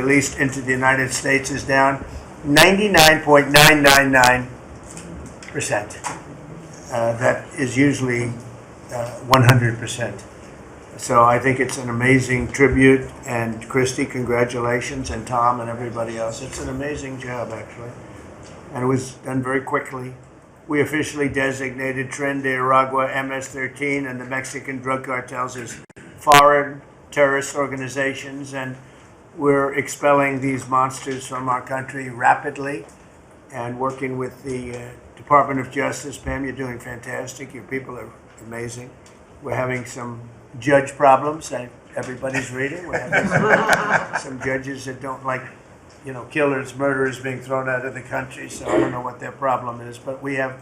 released into the United States is down 99.999%. That is usually 100%. So I think it's an amazing tribute, and Christy, congratulations, and Tom and everybody else. It's an amazing job, actually. And it was done very quickly. We officially designated Tren de Aragua, MS-13, and the Mexican drug cartels as foreign terrorist organizations, and we're expelling these monsters from our country rapidly and working with the Department of Justice. Pam, you're doing fantastic. Your people are amazing. We're having some judge problems that everybody's reading. We're having some judges that don't like, killers, murderers being thrown out of the country. So I don't know what their problem is, but we have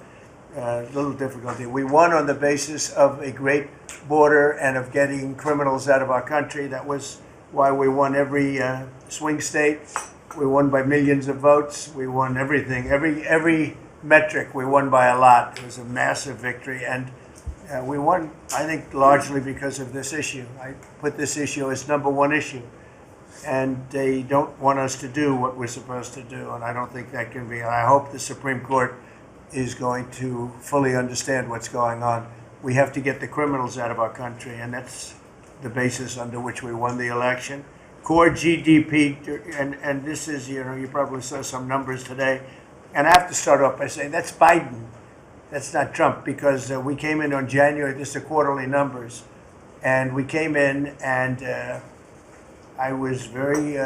a little difficulty. We won on the basis of a great border and of getting criminals out of our country. That was why we won every swing state. We won by millions of votes. We won everything. Every metric we won by a lot. It was a massive victory, and we won, I think, largely because of this issue. I put this issue as number one issue, and they don't want us to do what we're supposed to do, and I don't think that can be. I hope the Supreme Court is going to fully understand what's going on. We have to get the criminals out of our country, and that's the basis under which we won the election. Core GDP, and this is, you probably saw some numbers today, and I have to start off by saying that's Biden. That's not Trump, because we came in on January, this is the quarterly numbers, and we came in and I was very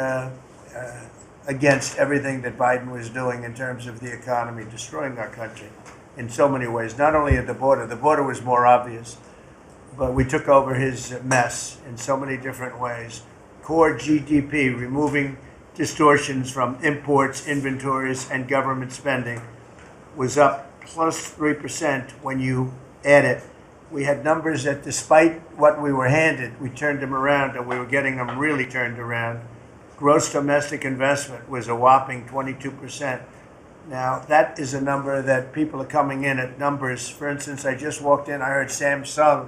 against everything that Biden was doing in terms of the economy, destroying our country in so many ways, not only at the border was more obvious, but we took over his mess in so many different ways. Core GDP, removing distortions from imports, inventories, and government spending, was up plus 3% when you add it. We had numbers that despite what we were handed, we turned them around, and we were getting them really turned around. Gross domestic investment was a whopping 22%. Now, that is a number that people are coming in at numbers. For instance, I just walked in, I heard Samsung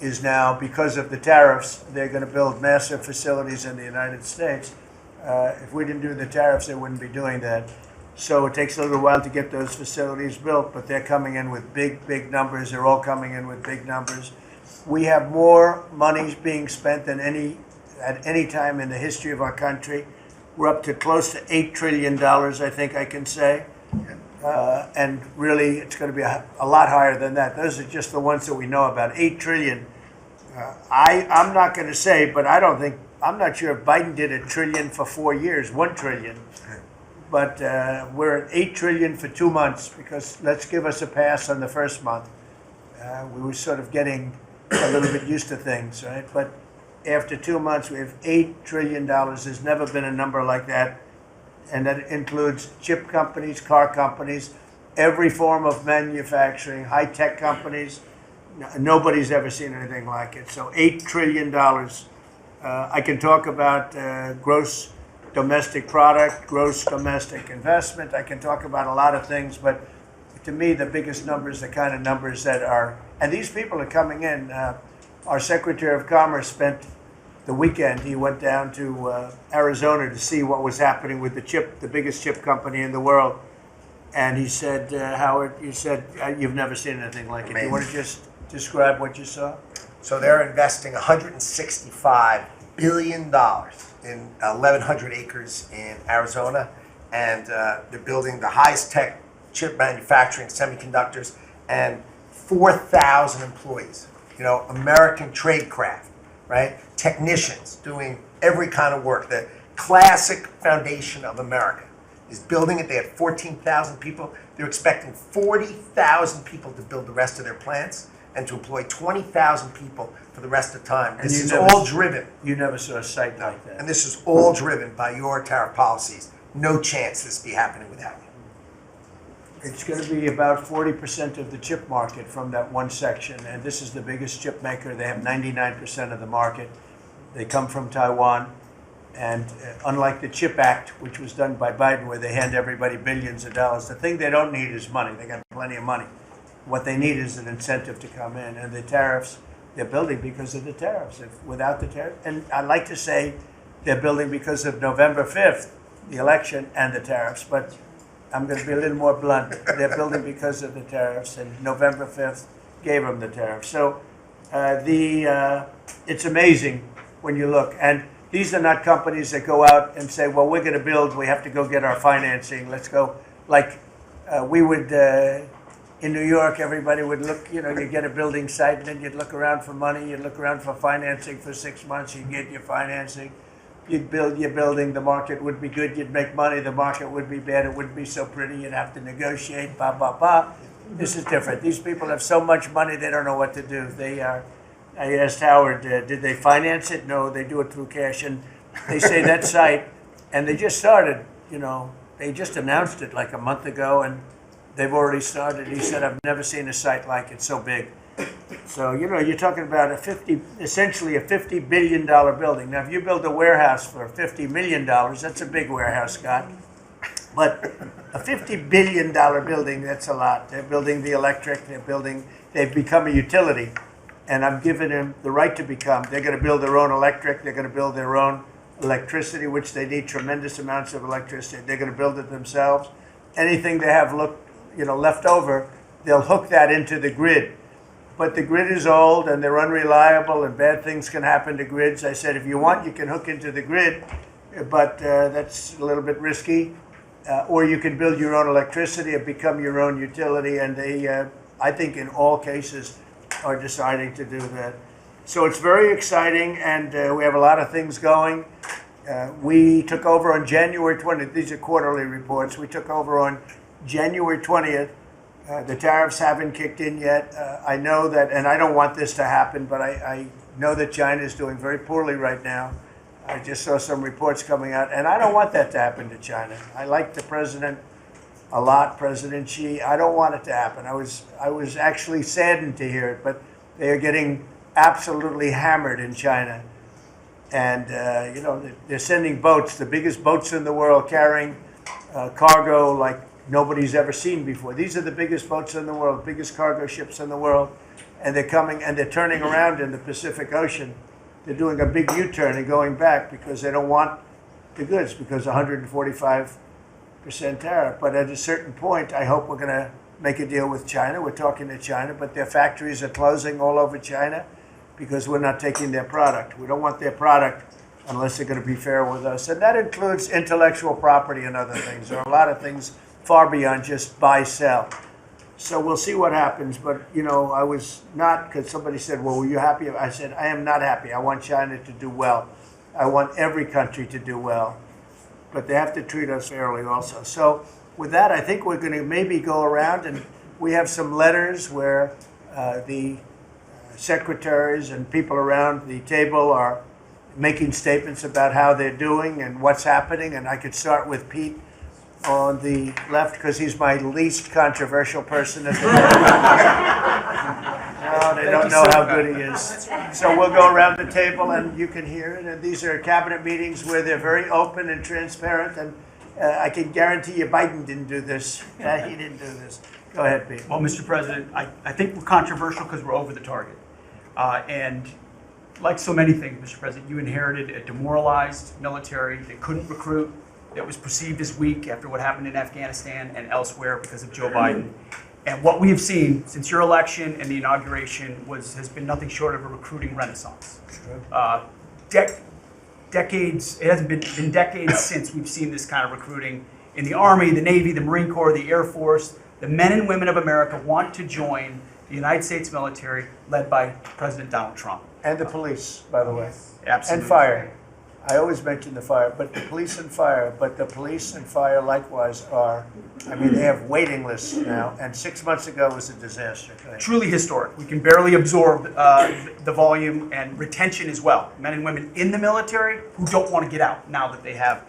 is now, because of the tariffs, they're going to build massive facilities in the United States. If we didn't do the tariffs, they wouldn't be doing that. So it takes a little while to get those facilities built, but they're coming in with big numbers. They're all coming in with big numbers. We have more money being spent than at any time in the history of our country. We're up to close to $8 trillion, I think I can say. And really, it's going to be a lot higher than that. Those are just the ones that we know about. $8 trillion. I'm not going to say, but I'm not sure if Biden did $1 trillion for 4 years, $1 trillion. But we're at $8 trillion for 2 months, because let's give us a pass on the first month. We were sort of getting a little bit used to things, right? But after 2 months, we have $8 trillion. There's never been a number like that. And that includes chip companies, car companies, every form of manufacturing, high-tech companies. Nobody's ever seen anything like it. So $8 trillion. I can talk about gross domestic product, gross domestic investment. I can talk about a lot of things, but to me, the biggest numbers, the kind of numbers that are, and these people are coming in. Our Secretary of Commerce spent the weekend. He went down to Arizona to see what was happening with the biggest chip company in the world. And he said, Howard, you said, you've never seen anything like it. Do you want to just describe what you saw? So they're investing $165 billion in 1,100 acres in Arizona, and they're building the highest tech chip manufacturing, semiconductors, and 4,000 employees. American tradecraft, right? Technicians doing every kind of work. The classic foundation of America is building it. They had 14,000 people. They're expecting 40,000 people to build the rest of their plants and to employ 20,000 people for the rest of the time. This is all driven. You never saw a site like that. And this is all driven by your tariff policies. No chance this be happening without you. It's going to be about 40% of the chip market from that one section, and this is the biggest chip maker. They have 99% of the market. They come from Taiwan, and unlike the CHIP Act, which was done by Biden, where they hand everybody billions of dollars, the thing they don't need is money. They got plenty of money. What they need is an incentive to come in, and the tariffs, they're building because of the tariffs. Without the tariffs, and I like to say, They're building because of November 5th, the election, and the tariffs. But I'm going to be a little more blunt. They're building because of the tariffs, and November 5th gave them the tariffs. So it's amazing when you look. And these are not companies that go out and say, well, we're going to build, we have to go get our financing. Let's go. Like we would, in New York, everybody would look, you get a building site, and then you'd look around for money, you'd look around for financing for 6 months, you'd get your financing. You'd build your building, the market would be good, you'd make money, the market would be bad, it wouldn't be so pretty, you'd have to negotiate, blah, blah, blah. This is different. These people have so much money, they don't know what to do. I asked Howard, did they finance it? No, they do it through cash. And they say that site, and they just started, they just announced it like a month ago, and they've already started. He said, I've never seen a site like it, so big. So, you're talking about essentially a $50 billion building. Now, if you build a warehouse for $50 million, that's a big warehouse, Scott. But a $50 billion building, that's a lot. They're building the electric, they've become a utility. And I'm giving them the right to become. They're going to build their own electric, they're going to build their own electricity, which they need tremendous amounts of electricity. They're going to build it themselves. Anything they have left over, they'll hook that into the grid. But the grid is old and they're unreliable and bad things can happen to grids. I said, if you want, you can hook into the grid, but that's a little bit risky. Or you can build your own electricity and become your own utility. And they, I think in all cases, are deciding to do that. So it's very exciting, and we have a lot of things going. We took over on January 20th. These are quarterly reports. We took over on January 20th. The tariffs haven't kicked in yet. I know that, and I don't want this to happen, but I know that China is doing very poorly right now. I just saw some reports coming out, and I don't want that to happen to China. I like the president a lot, President Xi. I don't want it to happen. I was actually saddened to hear it, but they are getting absolutely hammered in China. And, they're sending boats, the biggest boats in the world, carrying cargo like nobody's ever seen before. These are the biggest boats in the world, biggest cargo ships in the world. And they're coming and they're turning around in the Pacific Ocean. They're doing a big U-turn and going back because they don't want the goods because 145% tariff. But at a certain point, I hope we're going to make a deal with China. We're talking to China, but their factories are closing all over China because we're not taking their product. We don't want their product unless they're going to be fair with us. And that includes intellectual property and other things. There are a lot of things far beyond just buy, sell. So we'll see what happens. But, I was not, because somebody said, well, were you happy? I said, I am not happy. I want China to do well. I want every country to do well. But they have to treat us fairly also. So with that, I think we're going to maybe go around, and we have some letters where the secretaries and people around the table are making statements about how they're doing and what's happening. And I could start with Pete on the left because he's my least controversial person at the moment. No, they don't know how good he is. So we'll go around the table and you can hear it. And these are cabinet meetings where they're very open and transparent. And I can guarantee you Biden didn't do this. He didn't do this. Go ahead, Pete. Well, Mr. President, I think we're controversial because we're over the target. And like so many things, Mr. President, you inherited a demoralized military that couldn't recruit, that was perceived as weak after what happened in Afghanistan and elsewhere because of Joe Biden. And what we have seen since your election and the inauguration has been nothing short of a recruiting renaissance. Decades, it hasn't been decades since we've seen this kind of recruiting in the Army, the Navy, the Marine Corps, the Air Force. The men and women of America want to join the United States military led by President Donald Trump. And the police, by the way. Absolutely. And fire. I always mention the fire, but the police and fire, likewise they have waiting lists now, and 6 months ago was a disaster. Truly historic. We can barely absorb the volume and retention as well. Men and women in the military who don't want to get out now that they have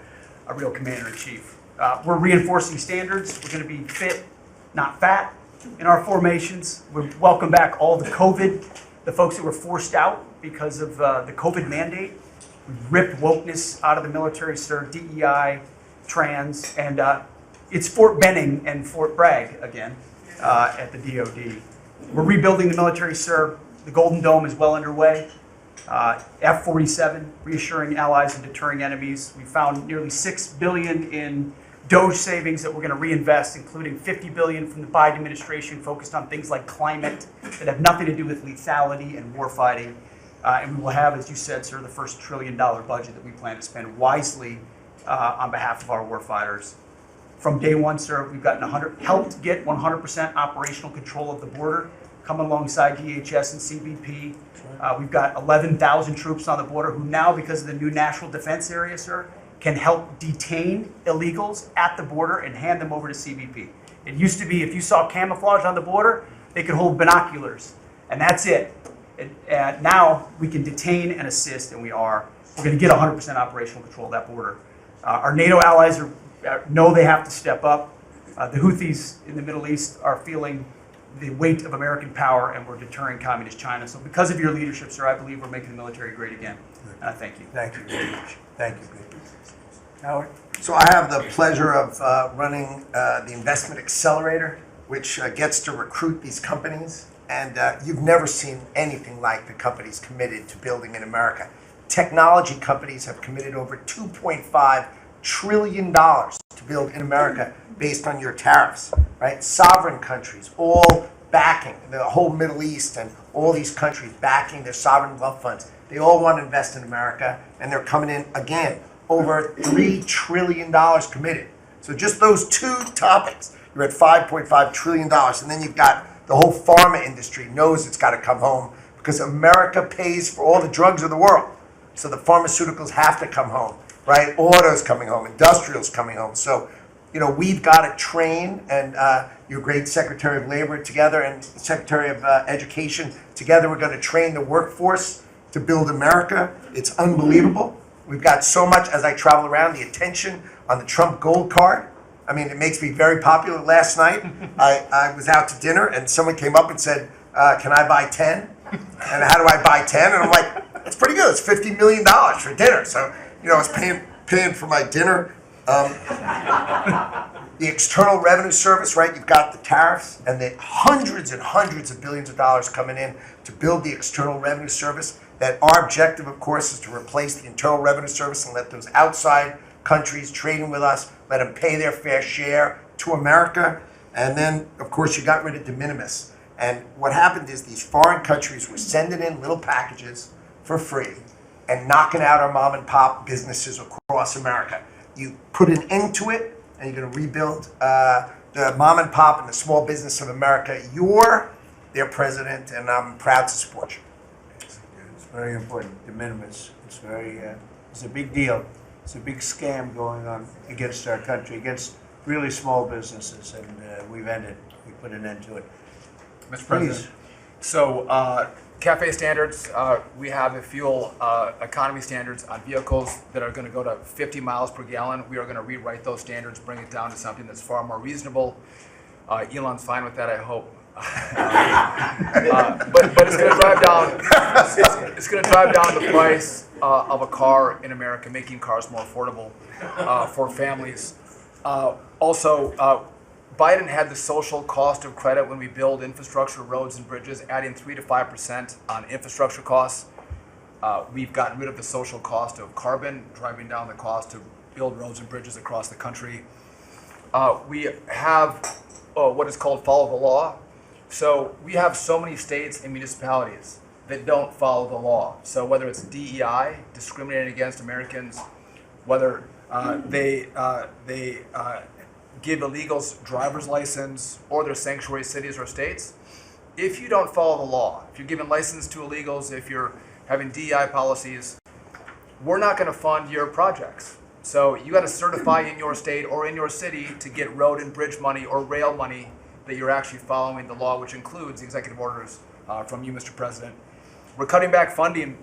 a real commander-in-chief. We're reinforcing standards. We're going to be fit, not fat, in our formations. We welcome back all the folks that were forced out because of the COVID mandate. We've ripped wokeness out of the military, sir, DEI, trans, and it's Fort Benning and Fort Bragg again at the DOD. We're rebuilding the military, sir. The Golden Dome is well underway. F-47, reassuring allies and deterring enemies. We found nearly $6 billion in Doge savings that we're going to reinvest, including $50 billion from the Biden administration focused on things like climate that have nothing to do with lethality and warfighting. And we will have, as you said, sir, the first $1 trillion budget that we plan to spend wisely on behalf of our warfighters. From day one, sir, we've helped get 100% operational control of the border, coming alongside DHS and CBP. We've got 11,000 troops on the border who now, because of the new national defense area, sir, can help detain illegals at the border and hand them over to CBP. It used to be if you saw camouflage on the border, they could hold binoculars, and that's it. Now we can detain and assist, and we're going to get 100% operational control of that border. Our NATO allies know they have to step up. The Houthis in the Middle East are feeling the weight of American power, and we're deterring communist China. So because of your leadership, sir, I believe we're making the military great again. Thank you. Thank you very much. Thank you. Howard? So I have the pleasure of running the Investment Accelerator, which gets to recruit these companies. And you've never seen anything like the companies committed to building in America. Technology companies have committed over $2.5 trillion to build in America based on your tariffs, right? Sovereign countries all backing, the whole Middle East and all these countries backing their sovereign wealth funds. They all want to invest in America, and they're coming in, again, over $3 trillion committed. So just those two topics, you're at $5.5 trillion. And then you've got the whole pharma industry knows it's got to come home because America pays for all the drugs of the world. So the pharmaceuticals have to come home, right? Autos coming home, industrials coming home. So, we've got to train, and your great Secretary of Labor together and Secretary of Education together, we're going to train the workforce to build America. It's unbelievable. We've got so much, as I travel around, the attention on the Trump Gold Card. I mean, it makes me very popular. Last night, I was out to dinner, and someone came up and said, can I buy 10? And how do I buy 10? And I'm like, that's pretty good. It's $50 million for dinner. So, I was paying for my dinner. The External Revenue Service, right? You've got the tariffs and the hundreds and hundreds of billions of dollars coming in to build the External Revenue Service. That our objective, of course, is to replace the Internal Revenue Service and let those outside countries trading with us, let them pay their fair share to America. And then, of course, you got rid of de minimis. And what happened is these foreign countries were sending in little packages for free and knocking out our mom and pop businesses across America. You put an end to it, and you're going to rebuild the mom and pop and the small business of America. You're their president, and I'm proud to support you. It's very important. De minimis. It's a big deal. It's a big scam going on against our country, against really small businesses, and we put an end to it. Mr. President, so CAFE standards, we have the fuel economy standards on vehicles that are going to go to 50 miles per gallon. We are going to rewrite those standards, bring it down to something that's far more reasonable. Elon's fine with that, I hope. But it's going to drive down. It's going to drive down the price of a car in America, making cars more affordable for families. Also, Biden had the social cost of credit when we build infrastructure, roads, and bridges, adding 3 to 5% on infrastructure costs. We've gotten rid of the social cost of carbon, driving down the cost to build roads and bridges across the country. We have what is called follow the law. So we have so many states and municipalities that don't follow the law. So whether it's DEI, discriminating against Americans, whether they give illegals driver's license, or their sanctuary cities or states, if you don't follow the law, if you're giving license to illegals, if you're having DEI policies, we're not going to fund your projects. So you got to certify in your state or in your city to get road and bridge money or rail money that you're actually following the law, which includes the executive orders from you, Mr. President. We're cutting back funding.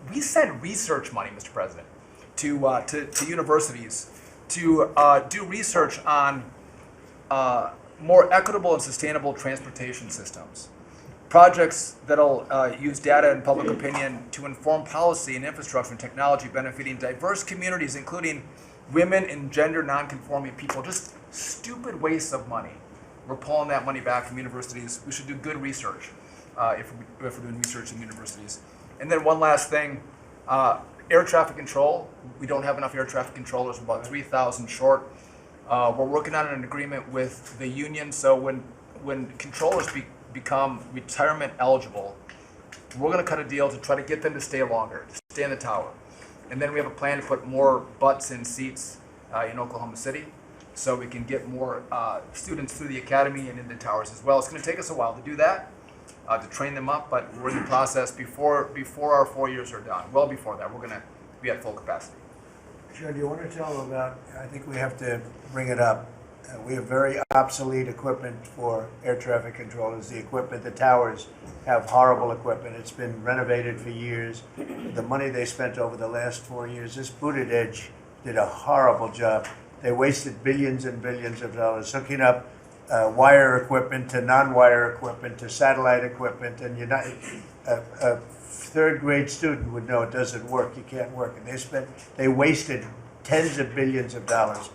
We send research money, Mr. President, to universities to do research on more equitable and sustainable transportation systems. Projects that'll use data and public opinion to inform policy and infrastructure and technology benefiting diverse communities, including women and gender non-conforming people. Just stupid wastes of money. We're pulling that money back from universities. We should do good research if we're doing research in universities. And then one last thing, air traffic control. We don't have enough air traffic controllers, about 3,000 short. We're working on an agreement with the union, so when controllers become retirement eligible, we're going to cut a deal to try to get them to stay longer, to stay in the tower. And then we have a plan to put more butts in seats in Oklahoma City, so we can get more students through the academy and into towers as well. It's going to take us a while to do that, to train them up, but we're in the process before our 4 years are done. Well before that, we're going to be at full capacity. Joe, do you want to tell them about, I think we have to bring it up, we have very obsolete equipment for air traffic controllers. The equipment, the towers have horrible equipment. It's been renovated for years. The money they spent over the last 4 years, this Buttigieg did a horrible job. They wasted billions and billions of dollars hooking up wire equipment to non-wire equipment to satellite equipment, and you're not, a third grade student would know it doesn't work. You can't work. And they wasted tens of billions of dollars.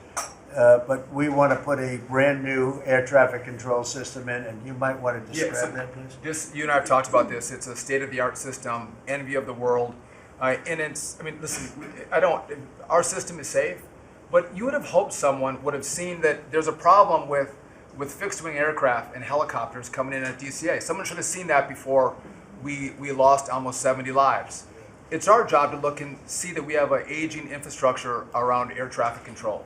But we want to put a brand new air traffic control system in, and you might want to describe that, please. You and I have talked about this. It's a state-of-the-art system, envy of the world, and it's. I mean, listen, our system is safe, but you would have hoped someone would have seen that there's a problem with fixed-wing aircraft and helicopters coming in at DCA. Someone should have seen that before we lost almost 70 lives. It's our job to look and see that we have an aging infrastructure around air traffic control.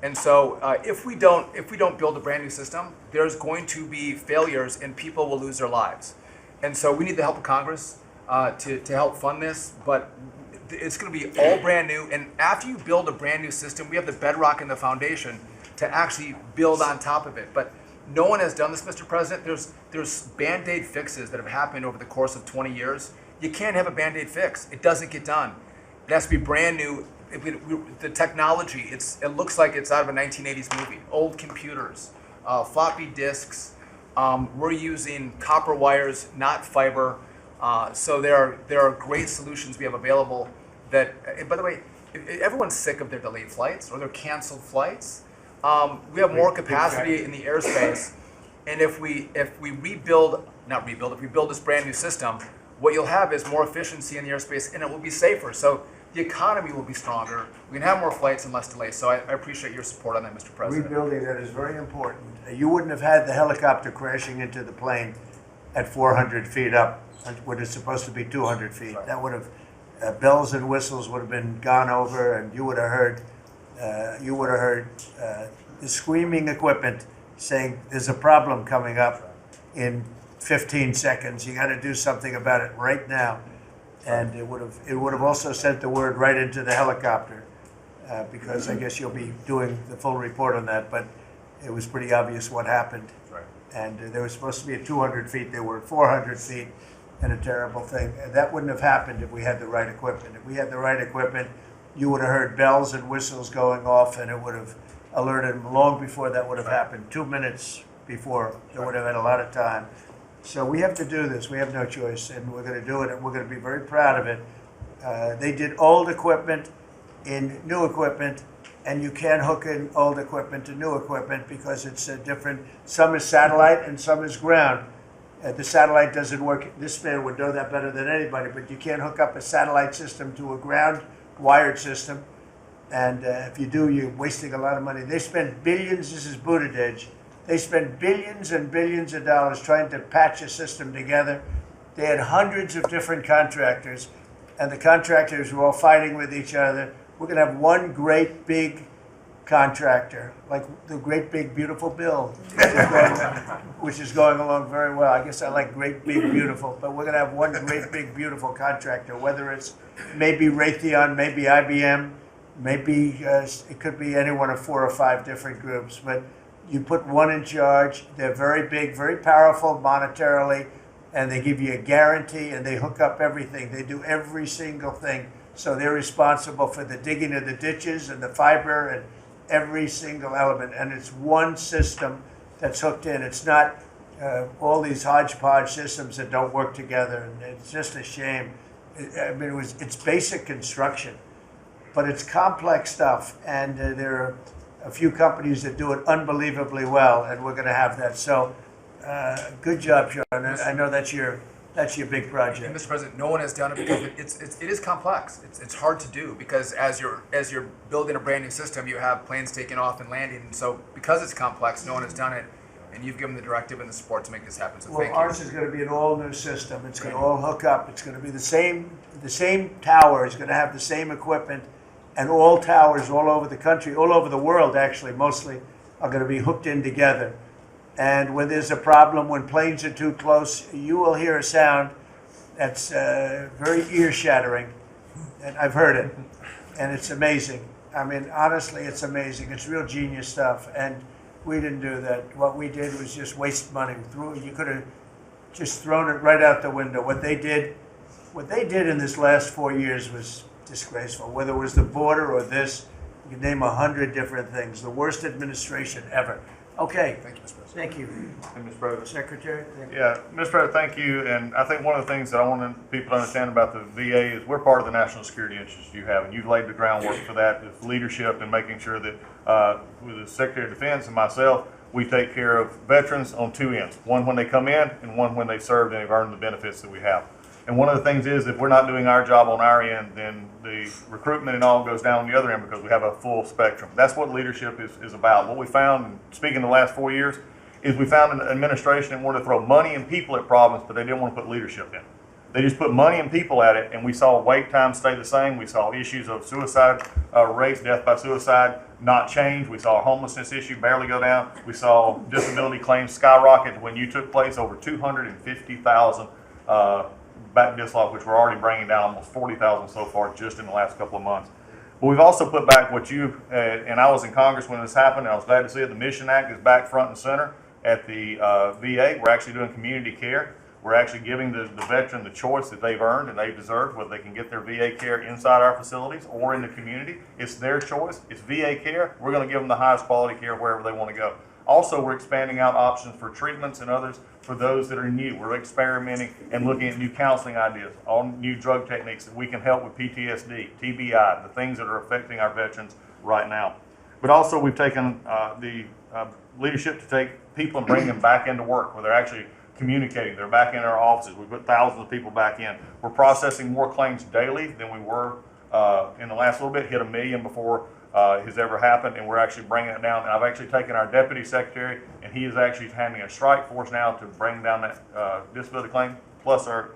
And so if we don't build a brand new system, there's going to be failures and people will lose their lives. And so we need the help of Congress to help fund this, but it's going to be all brand new. And after you build a brand new system, we have the bedrock and the foundation to actually build on top of it. But no one has done this, Mr. President. There's Band-Aid fixes that have happened over the course of 20 years. You can't have a Band-Aid fix. It doesn't get done. It has to be brand new. The technology, it looks like it's out of a 1980s movie. Old computers, floppy disks. We're using copper wires, not fiber. So there are great solutions we have available that, and by the way, everyone's sick of their delayed flights or their canceled flights. We have more capacity in the airspace, and if we build this brand new system, what you'll have is more efficiency in the airspace, and it will be safer. So the economy will be stronger. We can have more flights and less delays. So I appreciate your support on that, Mr. President. Rebuilding that is very important. You wouldn't have had the helicopter crashing into the plane at 400 feet up, when it's supposed to be 200 feet. Right. That would have, bells and whistles would have been gone over, and you would have heard the screaming equipment saying, there's a problem coming up in 15 seconds. You got to do something about it right now. And it would have also sent the word right into the helicopter, because I guess you'll be doing the full report on that. But it was pretty obvious what happened. Right. And they were supposed to be at 200 feet. They were at 400 feet, and a terrible thing. And that wouldn't have happened if we had the right equipment. If we had the right equipment, you would have heard bells and whistles going off, and it would have alerted them long before that would have happened. 2 minutes before, they would have had a lot of time. So we have to do this. We have no choice, and we're going to do it, and we're going to be very proud of it. They did old equipment in new equipment, and you can't hook in old equipment to new equipment because it's different. Some is satellite and some is ground. The satellite doesn't work. This man would know that better than anybody, but you can't hook up a satellite system to a ground wired system. And if you do, you're wasting a lot of money. They spent billions. This is Buttigieg. They spent billions and billions of dollars trying to patch a system together. They had hundreds of different contractors, and the contractors were all fighting with each other. We're going to have one great big contractor, like the Great Big Beautiful Bill, which is going along very well. I guess I like Great Big Beautiful, but we're going to have one Great Big Beautiful contractor, whether it's maybe Raytheon, maybe IBM, maybe it could be any one of 4 or 5 different groups, but you put one in charge. They're very big, very powerful monetarily, and they give you a guarantee, and they hook up everything. They do every single thing. So they're responsible for the digging of the ditches and the fiber and every single element. And it's one system that's hooked in. It's not all these hodgepodge systems that don't work together. And it's just a shame. It's basic construction, but it's complex stuff. And there are a few companies that do it unbelievably well, and we're going to have that. So good job, Sean. I know that's your That's your big And project. Mr. President, no one has done it because it is complex. It's hard to do because as you're building a brand new system, you have planes taking off and landing, and so because it's complex, no one has done it, and you've given the directive and the support to make this happen. So Well, thank you. ours is gonna be an all-new system. It's gonna all hook up. It's gonna be the same tower is gonna have the same equipment, and all towers all over the country, all over the world, actually, mostly, are gonna be hooked in together. And when there's a problem, when planes are too close, you will hear a sound that's very ear-shattering, and I've heard it, and it's amazing. I mean, honestly, it's amazing. It's real genius stuff, and we didn't do that. What we did was just waste money. You could have just thrown it right out the window. What they did in this last 4 years was disgraceful. Whether it was the border or this, you could name 100 different things. The worst administration ever. Okay. Thank you, Mr. President. Thank you, And Mr. President. Secretary. Thank you. Yeah, Mr. President, thank you. And I think one of the things that I want people to understand about the VA is we're part of the national security interests you have, and you've laid the groundwork for that with leadership and making sure that with the Secretary of Defense and myself, we take care of veterans on two ends, one when they come in and one when they served and have earned the benefits that we have. And one of the things is if we're not doing our job on our end, then the recruitment and all goes down on the other end because we have a full spectrum. That's what leadership is about. What we found, and speaking the last 4 years, is we found an administration that wanted to throw money and people at problems, but they didn't want to put leadership in. They just put money and people at it, and we saw wait times stay the same. We saw issues of suicide rates, death by suicide, not change. We saw a homelessness issue barely go down. We saw disability claims skyrocket when you took place over 250,000 back dislodge, which we're already bringing down almost 40,000 so far just in the last couple of months. But we've also put back what you, and I was in Congress when this happened, and I was glad to see it. The Mission Act is back front and center at the VA. We're actually doing community care. We're actually giving the veteran the choice that they've earned and they've deserved, whether they can get their VA care inside our facilities or in the community. It's their choice. It's VA care. We're going to give them the highest quality care wherever they want to go. Also, we're expanding out options for treatments and others for those that are new. We're experimenting and looking at new counseling ideas, all new drug techniques that we can help with PTSD, TBI, the things that are affecting our veterans right now. But also, we've taken the leadership to take people and bring them back into work where they're actually communicating. They're back in our offices. We put thousands of people back in. We're processing more claims daily than we were in the last little bit, hit 1 million before has ever happened, and we're actually bringing it down. And I've actually taken our deputy secretary, and he is actually handling a strike force now to bring down that disability claim, plus our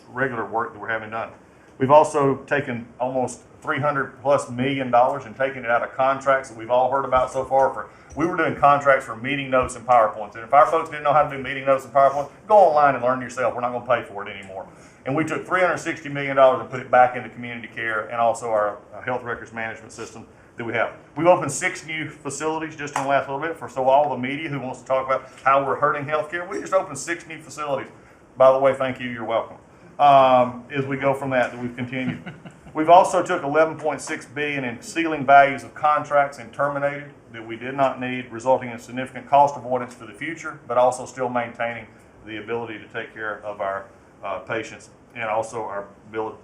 regular work that we're having done. We've also taken almost $300+ million and taken it out of contracts that we've all heard about so far. We were doing contracts for meeting notes and PowerPoints. And if our folks didn't know how to do meeting notes and PowerPoints, go online and learn yourself. We're not going to pay for it anymore. And we took $360 million and put it back into community care and also our health records management system that we have. We've opened 6 new facilities just in the last little bit so all the media who wants to talk about how we're hurting healthcare, we just opened 6 new facilities. By the way, thank you, you're welcome. As we go from that we've continued. We've also took $11.6 billion in ceiling values of contracts and terminated that we did not need, resulting in significant cost avoidance for the future, but also still maintaining the ability to take care of our patients and also our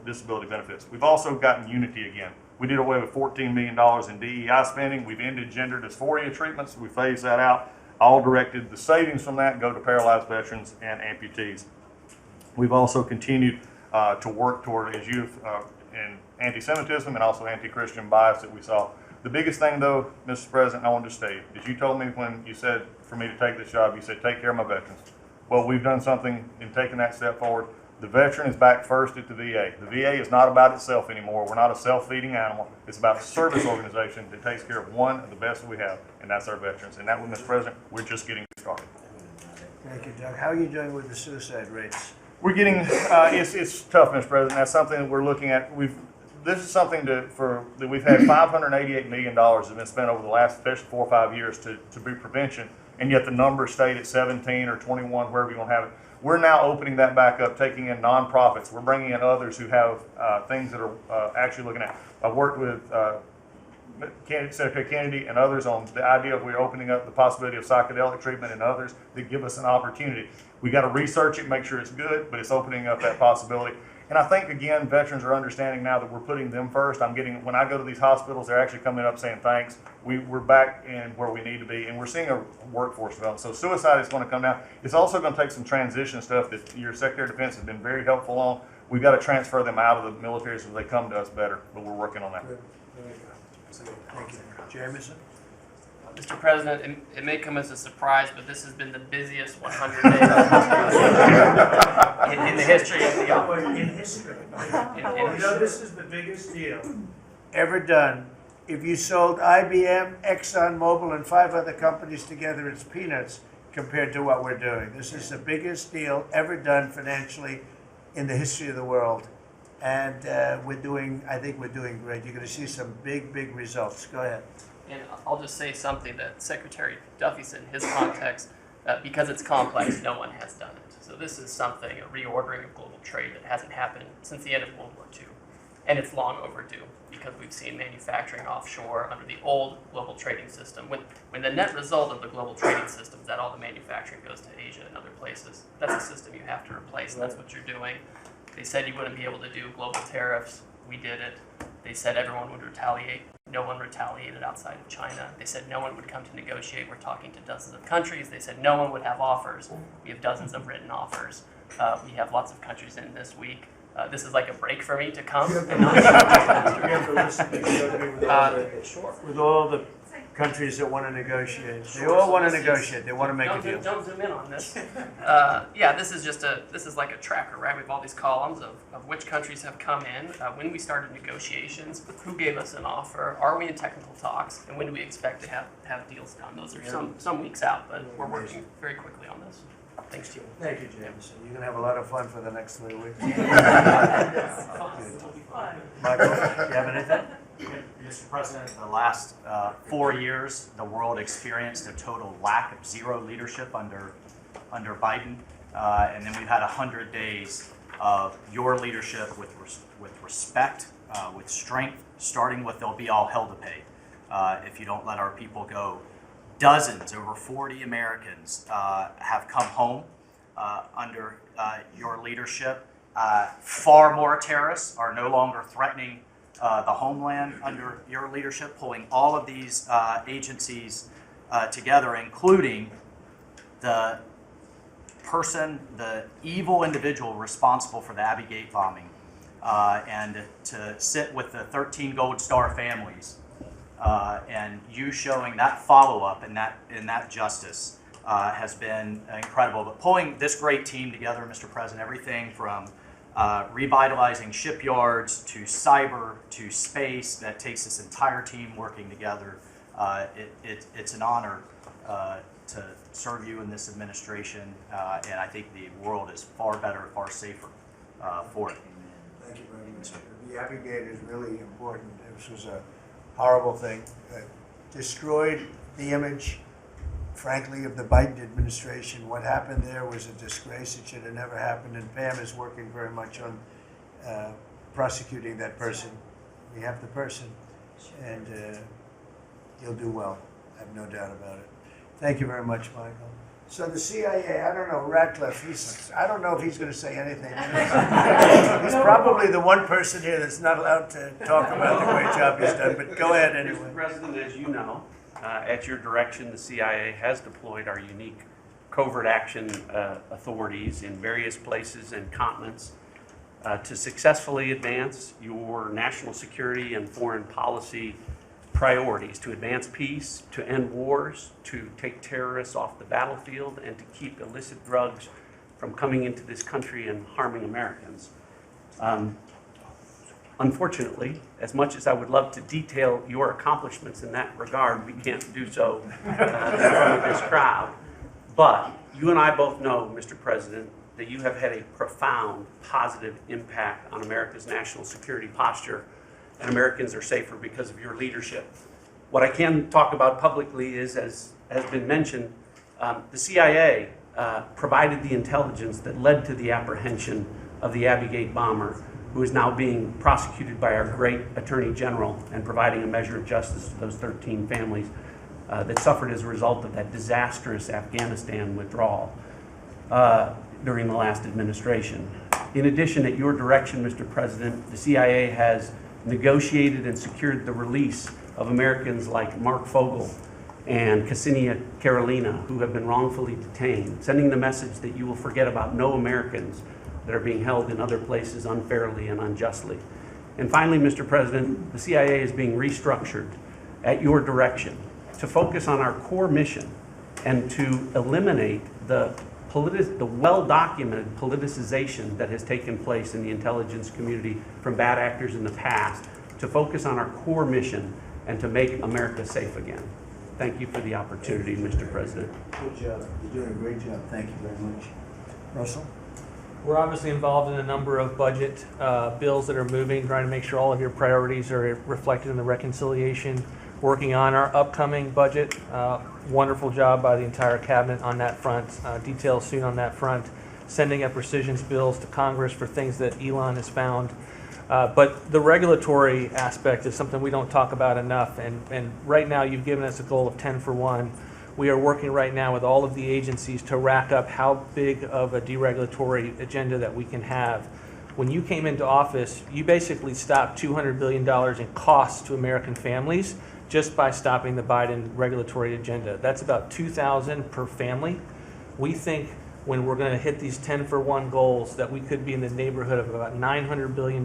disability benefits. We've also gotten unity again. We did away with $14 million in DEI spending. We've ended gender dysphoria treatments. We phased that out. All directed the savings from that go to paralyzed veterans and amputees. We've also continued to work toward, as you've, in anti-Semitism and also anti-Christian bias that we saw. The biggest thing, though, Mr. President, I wanted to state, is you told me when you said for me to take this job, you said take care of my veterans. Well, we've done something in taking that step forward. The veteran is back first at the VA. The VA is not about itself anymore. We're not a self-feeding animal. It's about a service organization that takes care of one of the best that we have, and that's our veterans. And that one, Mr. President, we're just getting started. Thank you, Doug. How are you doing with the suicide rates? We're getting, it's tough, Mr. President. That's something that we're looking at. This is something that we've had $588 million has been spent over the last, especially 4 or 5 years to be prevention, and yet the number stayed at 17 or 21, wherever you want to have it. We're now opening that back up, taking in nonprofits. We're bringing in others who have things that are actually looking at. I've worked with Secretary Kennedy and others on the idea of we're opening up the possibility of psychedelic treatment and others that give us an opportunity. We got to research it, make sure it's good, but it's opening up that possibility. And I think, again, veterans are understanding now that we're putting them first. When I go to these hospitals, they're actually coming up saying thanks. We're back in where we need to be, and we're seeing a workforce development. So suicide is going to come down. It's also going to take some transition stuff that your Secretary of Defense has been very helpful on. We've got to transfer them out of the military so they come to us better, but we're working on that. Good. Very good. Thank you. Jameson? Mr. President, it may come as a surprise, but this has been the busiest 100 days in the history of the office. In history. In This is the biggest deal ever done. If you sold IBM, ExxonMobil, and 5 other companies together, it's peanuts compared to what we're doing. This is the biggest deal ever done financially in the history of the world. And I think we're doing great. You're going to see some big, big results. Go ahead. And I'll just say something that Secretary Duffy said in his context, because it's complex, no one has done it. So this is something, a reordering of global trade that hasn't happened since the end of World War II. And it's long overdue because we've seen manufacturing offshore under the old global trading system. When the net result of the global trading system is that all the manufacturing goes to Asia and other places, that's a system you have to replace, and that's what you're doing. They said you wouldn't be able to do global tariffs. We did it. They said everyone would retaliate. No one retaliated outside of China. They said no one would come to negotiate. We're talking to dozens of countries. They said no one would have offers. We have dozens of written offers. We have lots of countries in this week. This is like a break for me to come. And not sure. With all the countries that want to negotiate. They all want to negotiate. They want to make a deal. Don't zoom in on this. This is like a tracker, right? We have all these columns of which countries have come in, when we started negotiations, who gave us an offer, are we in technical talks, and when do we expect to have deals done? Those are some weeks out, but we're working very quickly on this. Thanks to you. Thank you, Jameson. You're going to have a lot of fun for the next 3 weeks. Michael, you have anything? Mr. President, the last 4 years, the world experienced a total lack of zero leadership under Biden, and then we've had 100 days of your leadership with respect, with strength, starting with there'll be all hell to pay if you don't let our people go. Dozens, over 40 Americans have come home under your leadership. Far more terrorists are no longer threatening the homeland under your leadership, pulling all of these agencies together, including the evil individual responsible for the Abbey Gate bombing, and to sit with the 13 Gold Star families, and you showing that follow-up and that justice has been incredible. But pulling this great team together, Mr. President, everything from revitalizing shipyards to cyber to space, that takes this entire team working together. It's an honor to serve you in this administration, and I think the world is far better, far safer for it. Thank you very much. The Abbey Gate is really important. This was a horrible thing. Destroyed the image, frankly, of the Biden administration. What happened there was a disgrace. It should have never happened, and Pam is working very much on prosecuting that person. We have the person, and he'll do well. I have no doubt about it. Thank you very much, Michael. So the CIA, I don't know, Ratcliffe, I don't know if he's going to say anything. He's probably the one person here that's not allowed to talk about the great job he's done, but go ahead anyway. Mr. President, as you know, at your direction, the CIA has deployed our unique covert action authorities in various places and continents to successfully advance your national security and foreign policy priorities, to advance peace, to end wars, to take terrorists off the battlefield, and to keep illicit drugs from coming into this country and harming Americans. Unfortunately, as much as I would love to detail your accomplishments in that regard, we can't do so in front of this crowd. But you and I both know, Mr. President, that you have had a profound positive impact on America's national security posture, and Americans are safer because of your leadership. What I can talk about publicly is, as has been mentioned, the CIA provided the intelligence that led to the apprehension of the Abbey Gate bomber, who is now being prosecuted by our great Attorney General and providing a measure of justice to those 13 families that suffered as a result of that disastrous Afghanistan withdrawal during the last administration. In addition, at your direction, Mr. President, the CIA has negotiated and secured the release of Americans like Mark Fogel and Ksenia Carolina, who have been wrongfully detained, sending the message that you will forget about no Americans that are being held in other places unfairly and unjustly. And finally, Mr. President, the CIA is being restructured at your direction to focus on our core mission and to eliminate the well-documented politicization that has taken place in the intelligence community from bad actors in the past, to focus on our core mission and to make America safe again. Thank you for the opportunity, Mr. President. Good job. You're doing a great job. Thank you very much. Russell? We're obviously involved in a number of budget bills that are moving, trying to make sure all of your priorities are reflected in the reconciliation. Working on our upcoming budget. Wonderful job by the entire cabinet on that front. Details soon on that front. Sending up rescissions bills to Congress for things that Elon has found. But the regulatory aspect is something we don't talk about enough. And right now you've given us a goal of 10 for 1. We are working right now with all of the agencies to rack up how big of a deregulatory agenda that we can have. When you came into office, you basically stopped $200 billion in costs to American families just by stopping the Biden regulatory agenda. That's about $2,000 per family. We think when we're going to hit these 10 for 1 goals that we could be in the neighborhood of about $900 billion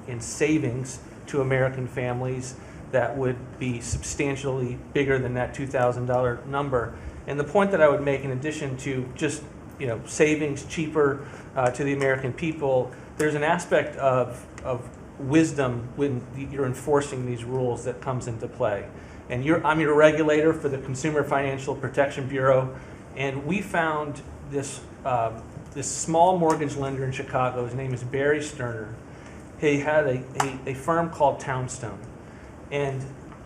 in savings to American families that would be substantially bigger than that $2,000 number. And the point that I would make, in addition to just savings cheaper to the American people, there's an aspect of wisdom when you're enforcing these rules that comes into play. And I'm your regulator for the Consumer Financial Protection Bureau, and we found this small mortgage lender in Chicago. His name is Barry Sterner. He had a firm called Townstone, and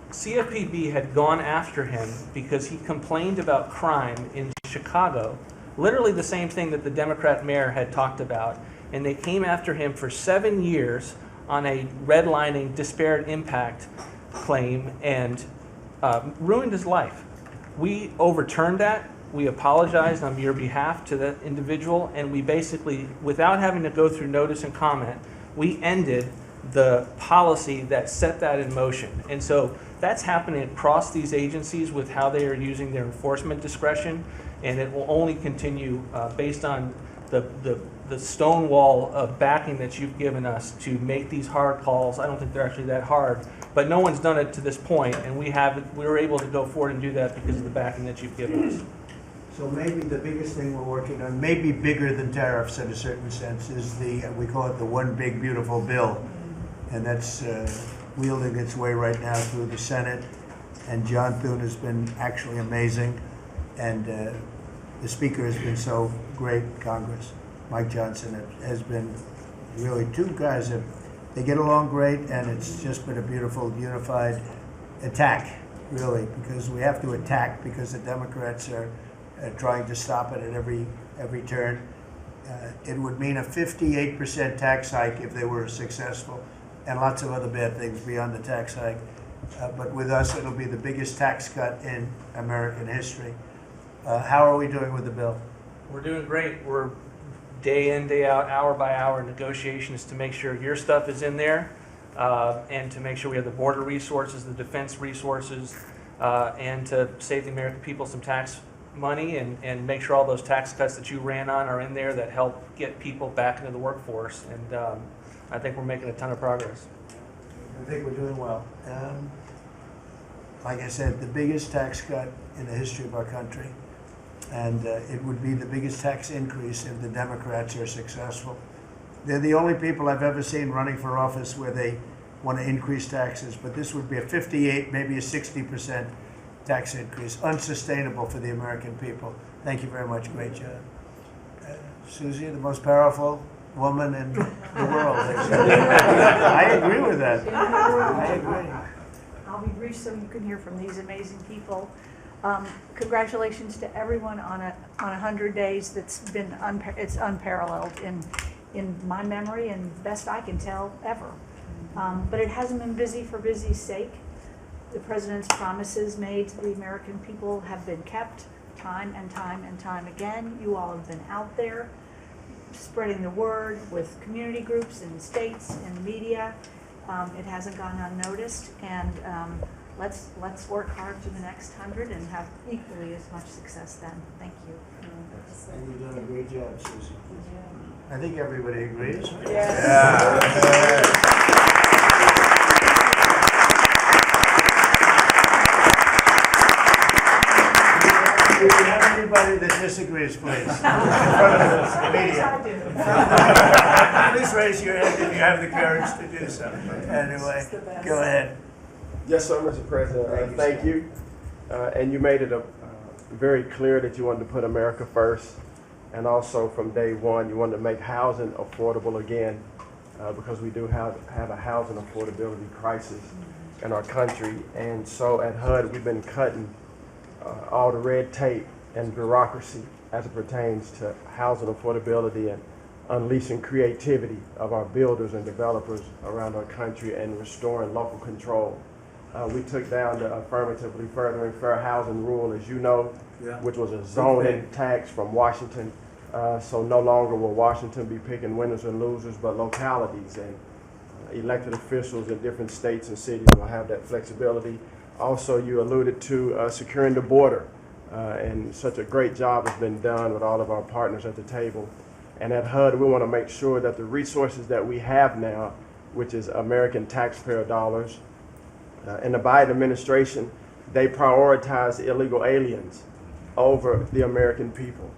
CFPB had gone after him because he complained about crime in Chicago, literally the same thing that the Democrat mayor had talked about, and they came after him for 7 years on a redlining disparate impact claim and ruined his life. We overturned that. We apologized on your behalf to the individual, and we basically, without having to go through notice and comment, we ended the policy that set that in motion. And so that's happening across these agencies with how they are using their enforcement discretion, and it will only continue based on the stone wall of backing that you've given us to make these hard calls. I don't think they're actually that hard, but no one's done it to this point, and we were able to go forward and do that because of the backing that you've given us. So maybe the biggest thing we're working on, maybe bigger than tariffs in a certain sense, is we call it the one big beautiful bill. And that's wielding its way right now through the Senate. And John Thune has been actually amazing. And the Speaker has been so great in Congress. Mike Johnson has been really two guys that they get along great, and it's just been a beautiful, unified attack, really, because we have to attack because the Democrats are trying to stop it at every turn. It would mean a 58% tax hike if they were successful, and lots of other bad things beyond the tax hike. But with us, it'll be the biggest tax cut in American history. How are we doing with the bill? We're doing great. We're day in, day out, hour by hour negotiations to make sure your stuff is in there, and to make sure we have the border resources, the defense resources, and to save the American people some tax money and make sure all those tax cuts that you ran on are in there that help get people back into the workforce. And I think we're making a ton of progress. I think we're doing well. Like I said, the biggest tax cut in the history of our country. And it would be the biggest tax increase if the Democrats are successful. They're the only people I've ever seen running for office where they want to increase taxes, but this would be a 58, maybe a 60% tax increase, unsustainable for the American people. Thank you very much. Great job. Susie, the most powerful woman in the world. I agree with that. I agree. I'll be brief so you can hear from these amazing people. Congratulations to everyone on 100 days. That's been it's unparalleled in my memory and best I can tell ever. But it hasn't been busy for busy's sake. The president's promises made to the American people have been kept time and time and time again. You all have been out there. spreading the word with community groups and states and media. It hasn't gone unnoticed, and let's work hard for the next 100 and have equally as much success then. Thank you. And you've done a great job, Susie. I think everybody agrees. If you have anybody that disagrees, please. In front of the media. Please raise your hand if you have the courage to do so. Anyway, go ahead. Yes, sir, Mr. President. Thank you. And you made it very clear that you wanted to put America first. And also from day one, you wanted to make housing affordable again, because we do have a housing affordability crisis in our country. And so at HUD, we've been cutting all the red tape and bureaucracy as it pertains to housing affordability and unleashing creativity of our builders and developers around our country and restoring local control. We took down the affirmatively furthering fair housing rule, as you know, which was a zoning tax from Washington. So no longer will Washington be picking winners and losers, but localities and elected officials in different states and cities will have that flexibility. Also, you alluded to securing the border, and such a great job has been done with all of our partners at the table. And at HUD, we want to make sure that the resources that we have now, which is American taxpayer dollars, in the Biden administration, they prioritize illegal aliens over the American people.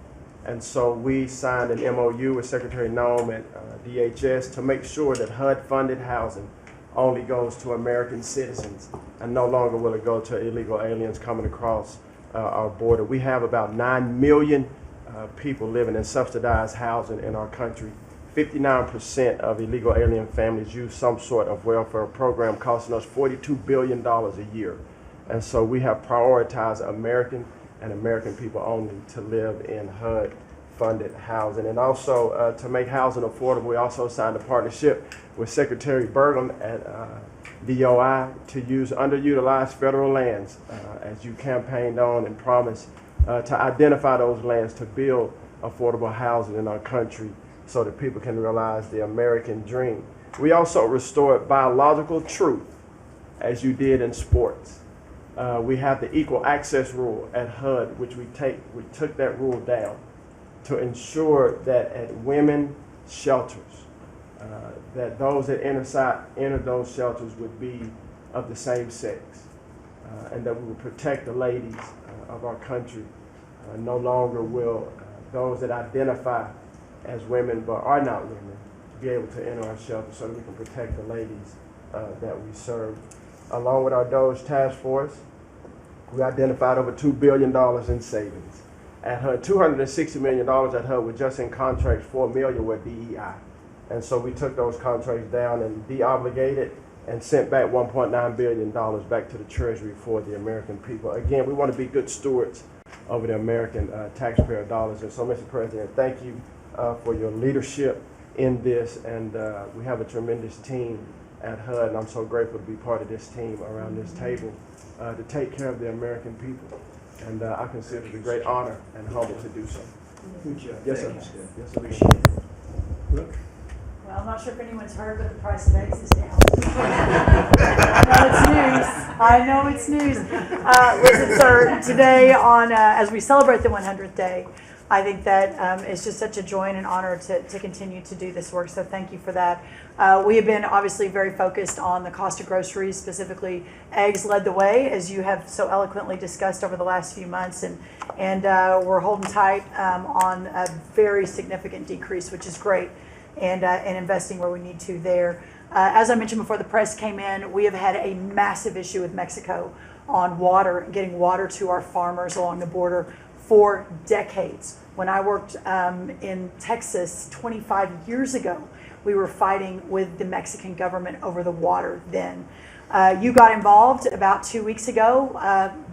And so we signed an MOU with Secretary Noem at DHS to make sure that HUD-funded housing only goes to American citizens, and no longer will it go to illegal aliens coming across our border. We have about 9 million people living in subsidized housing in our country. 59% of illegal alien families use some sort of welfare program, costing us $42 billion a year. And so we have prioritized American and American people only to live in HUD-funded housing. And also to make housing affordable, we also signed a partnership with Secretary Burgum at DOI to use underutilized federal lands, as you campaigned on and promised, to identify those lands to build affordable housing in our country so that people can realize the American dream. We also restored biological truth, as you did in sports. We have the equal access rule at HUD, which we took that rule down to ensure that at women's shelters, that those that enter those shelters would be of the same sex, and that we will protect the ladies of our country. No longer will those that identify as women but are not women be able to enter our shelter, so that we can protect the ladies that we serve. Along with our DOGE task force, we identified over $2 billion in savings. At HUD, $260 million at HUD were just in contracts, $4 million were DEI. And so we took those contracts down and de-obligated and sent back $1.9 billion back to the Treasury for the American people. Again, we want to be good stewards over the American taxpayer dollars. And so, Mr. President, thank you for your leadership in this. And we have a tremendous team at HUD, and I'm so grateful to be part of this team around this table to take care of the American people. And I consider it a great honor and humble to do so. Good job. Yes, sir. Thank you. Yes, sir. Appreciate it. Brooke? Well, I'm not sure if anyone's heard, but the price of eggs is down. I know it's news. Listen, sir, today on as we celebrate the 100th day, I think that it's just such a joy and an honor to continue to do this work. So thank you for that. We have been obviously very focused on the cost of groceries, specifically eggs led the way, as you have so eloquently discussed over the last few months, and we're holding tight on a very significant decrease, which is great, and investing where we need to there. As I mentioned before the press came in, we have had a massive issue with Mexico on water, getting water to our farmers along the border for decades. When I worked in Texas 25 years ago, we were fighting with the Mexican government over the water then. You got involved about 2 weeks ago.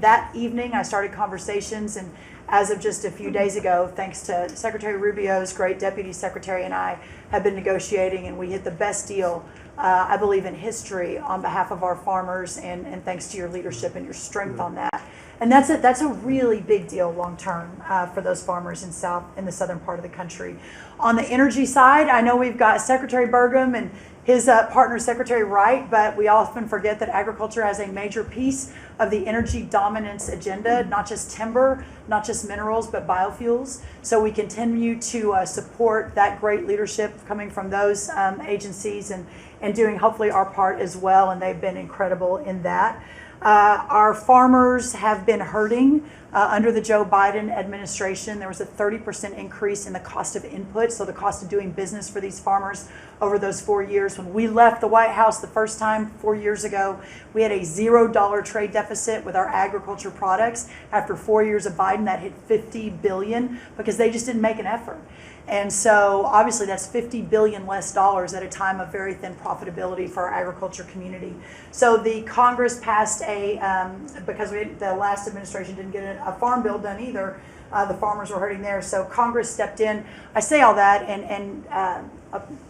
That evening, I started conversations, and as of just a few days ago, thanks to Secretary Rubio's great deputy secretary and I, have been negotiating, and we hit the best deal I believe, in history on behalf of our farmers, and thanks to your leadership and your strength on that. And that's a really big deal long term for those farmers in the southern part of the country. On the energy side, I know we've got Secretary Burgum and his partner, Secretary Wright, but we often forget that agriculture has a major piece of the energy dominance agenda, not just timber, not just minerals, but biofuels. So we continue to support that great leadership coming from those agencies and doing hopefully our part as well, and they've been incredible in that. Our farmers have been hurting under the Joe Biden administration. There was a 30% increase in the cost of input, so the cost of doing business for these farmers over those 4 years. When we left the White House the first time 4 years ago, we had a $0 trade deficit with our agriculture products. After 4 years of Biden, that hit $50 billion because they just didn't make an effort. And so obviously that's $50 billion less dollars at a time of very thin profitability for our agriculture community. So the Congress passed because the last administration didn't get a farm bill done either, the farmers were hurting there. So Congress stepped in. I say all that and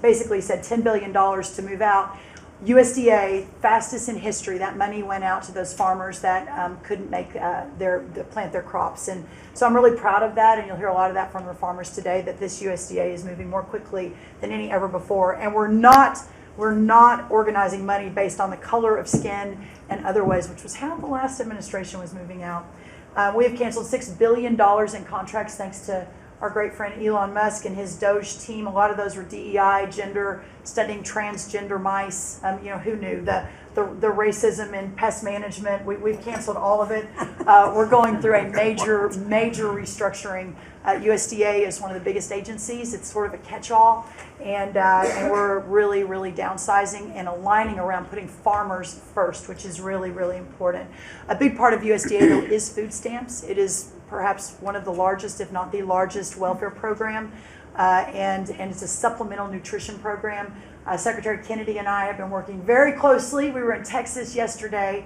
basically said $10 billion to move out. USDA, fastest in history, that money went out to those farmers that couldn't make plant their crops. And so I'm really proud of that, and you'll hear a lot of that from the farmers today, that this USDA is moving more quickly than any ever before. And we're not organizing money based on the color of skin and other ways, which was how the last administration was moving out. We have canceled $6 billion in contracts thanks to our great friend Elon Musk and his Doge team. A lot of those were DEI, gender, studying transgender mice. Who knew? The racism and pest management, we've canceled all of it. We're going through a major restructuring. USDA is one of the biggest agencies. It's sort of a catch-all. And we're really, really downsizing and aligning around putting farmers first, which is really, really important. A big part of USDA, though, is food stamps. It is perhaps one of the largest, if not the largest, welfare program, and it's a supplemental nutrition program. Secretary Kennedy and I have been working very closely. We were in Texas yesterday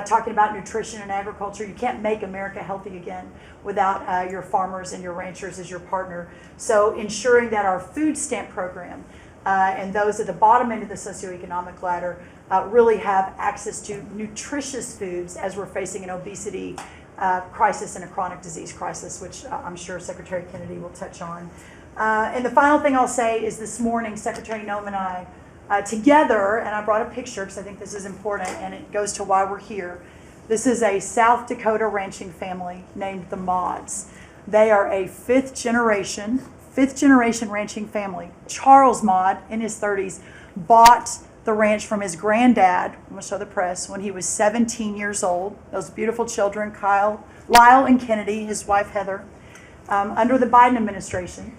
talking about nutrition and agriculture. You can't make America healthy again without your farmers and your ranchers as your partner. So ensuring that our food stamp program and those at the bottom end of the socioeconomic ladder really have access to nutritious foods as we're facing an obesity crisis and a chronic disease crisis, which I'm sure Secretary Kennedy will touch on. And the final thing I'll say is this morning, Secretary Noem and I, together, and I brought a picture because I think this is important and it goes to why we're here. This is a South Dakota ranching family named the Mods. They are a fifth generation ranching family. Charles Mod, in his 30s, bought the ranch from his granddad, I'm going to show the press, when he was 17 years old. Those beautiful children, Lyle and Kennedy, his wife Heather. Under the Biden administration,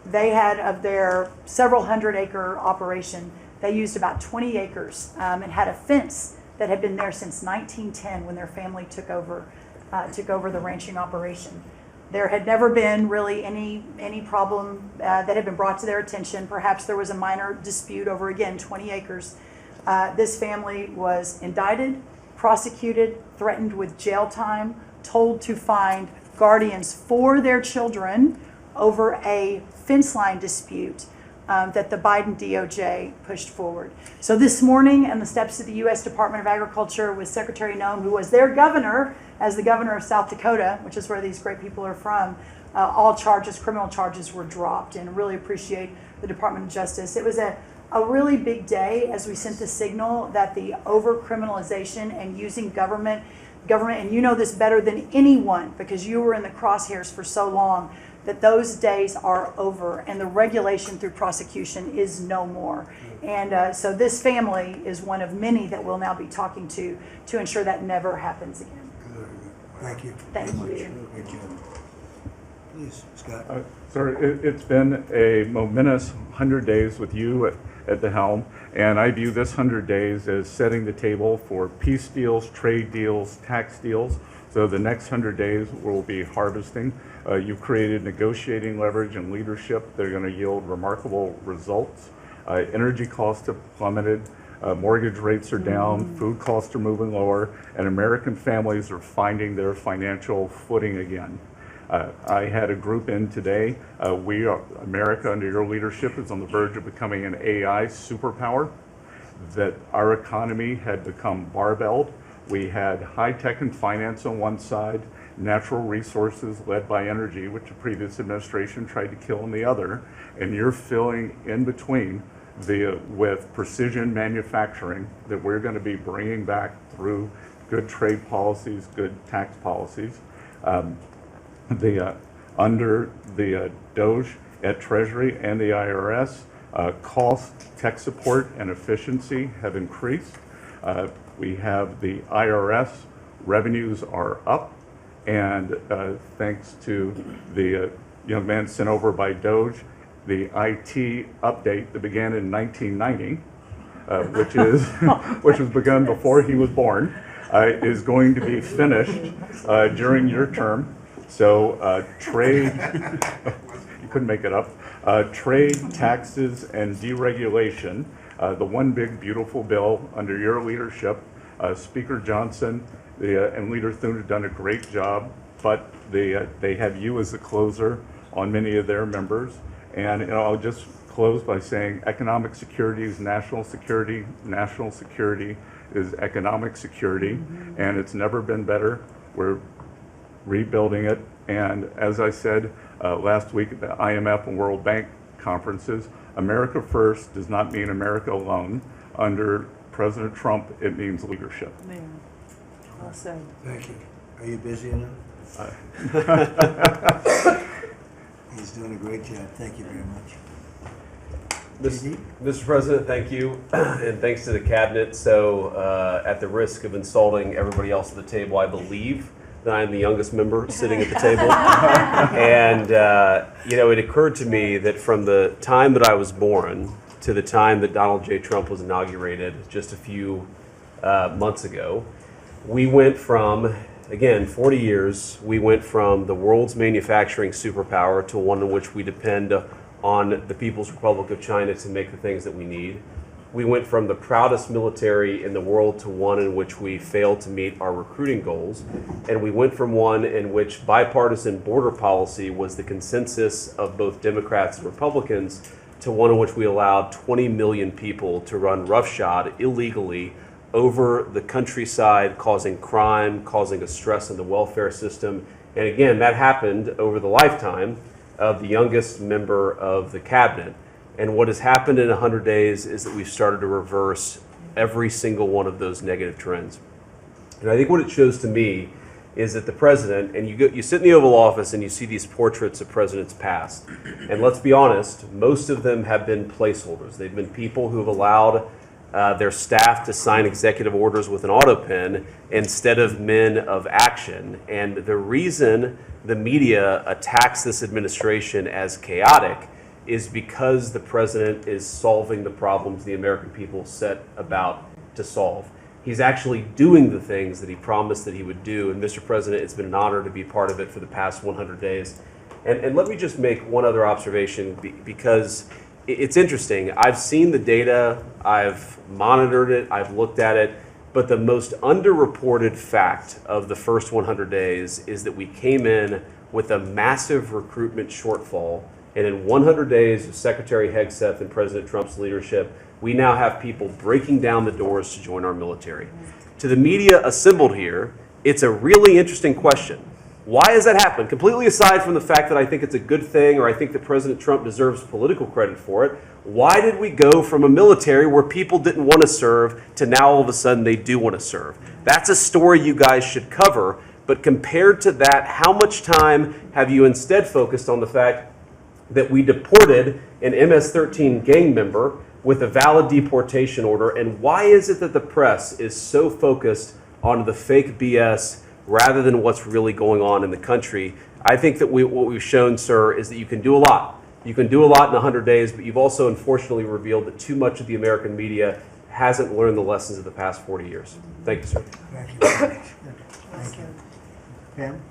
they had, of their several hundred acre operation, they used about 20 acres and had a fence that had been there since 1910 when their family took over the ranching operation. There had never been really any problem that had been brought to their attention. Perhaps there was a minor dispute over, again, 20 acres. This family was indicted, prosecuted, threatened with jail time, told to find guardians for their children over a fence line dispute that the Biden DOJ pushed forward. So this morning, on the steps of the U.S. Department of Agriculture with Secretary Noem, who was their governor, as the governor of South Dakota, which is where these great people are from, all criminal charges were dropped, and really appreciate the Department of Justice. It was a really big day as we sent the signal that the over-criminalization and using government, and you know this better than anyone because you were in the crosshairs for so long, that those days are over and the regulation through prosecution is no more. And so this family is one of many that we'll now be talking to ensure that never happens again. Thank you. Thank you. Good job. Please, Scott. Sir, it's been a momentous 100 days with you at the helm, and I view this 100 days as setting the table for peace deals, trade deals, tax deals. So the next 100 days will be harvesting. You've created negotiating leverage and leadership that are going to yield remarkable results. Energy costs have plummeted. Mortgage rates are down, food costs are moving lower, and American families are finding their financial footing again. I had a group in today. America, under your leadership, is on the verge of becoming an AI superpower. that our economy had become barbelled. We had high tech and finance on one side, natural resources led by energy, which the previous administration tried to kill on the other, and you're filling in between with precision manufacturing that we're going to be bringing back through good trade policies, good tax policies. Under the Doge at Treasury and the IRS, cost, tech support, and efficiency have increased. We have the IRS revenues are up, and thanks to the young man sent over by Doge, the IT update that began in 1990, which was begun before he was born, is going to be finished during your term. So trade, you couldn't make it up, trade, taxes, and deregulation, the one big beautiful bill under your leadership. Speaker Johnson and Leader Thune have done a great job, but they have you as the closer on many of their members. And I'll just close by saying economic security is national security is economic security, and it's never been better. We're rebuilding it, and as I said last week at the IMF and World Bank conferences, America first does not mean America alone. Under President Trump, it means leadership. Man, well said. Thank you. Are you busy enough? He's doing a great job. Thank you very much. Mr. President, thank you, and thanks to the cabinet. So, at the risk of insulting everybody else at the table, I believe that I am the youngest member sitting at the table. And, it occurred to me that from the time that I was born to the time that Donald J. Trump was inaugurated just a few months ago, we went from, again, 40 years, we went from the world's manufacturing superpower to one in which we depend on the People's Republic of China to make the things that we need. We went from the proudest military in the world to one in which we failed to meet our recruiting goals. And we went from one in which bipartisan border policy was the consensus of both Democrats and Republicans to one in which we allowed 20 million people to run roughshod illegally over the countryside, causing crime, causing a stress on the welfare system. And again, that happened over the lifetime of the youngest member of the cabinet. And what has happened in 100 days is that we've started to reverse every single one of those negative trends. And I think what it shows to me is that the president, and you sit in the Oval Office and you see these portraits of presidents past. And let's be honest, most of them have been placeholders. They've been people who have allowed their staff to sign executive orders with an auto pen instead of men of action. And the reason the media attacks this administration as chaotic is because the president is solving the problems the American people set about to solve. He's actually doing the things that he promised that he would do. And Mr. President, it's been an honor to be part of it for the past 100 days. And let me just make one other observation because it's interesting. I've seen the data, I've monitored it, I've looked at it, but the most underreported fact of the first 100 days is that we came in with a massive recruitment shortfall. And in 100 days of Secretary Hegseth and President Trump's leadership, we now have people breaking down the doors to join our military. To the media assembled here, it's a really interesting question. Why has that happened? Completely aside from the fact that I think it's a good thing or I think that President Trump deserves political credit for it, why did we go from a military where people didn't want to serve to now all of a sudden they do want to serve? That's a story you guys should cover, but compared to that, how much time have you instead focused on the fact that we deported an MS-13 gang member with a valid deportation order? And why is it that the press is so focused on the fake BS rather than what's really going on in the country? I think that what we've shown, sir, is that you can do a lot. You can do a lot in 100 days, but you've also unfortunately revealed that too much of the American media hasn't learned the lessons of the past 40 years. Thank you, sir. Thank you very much. Thank you. Pam?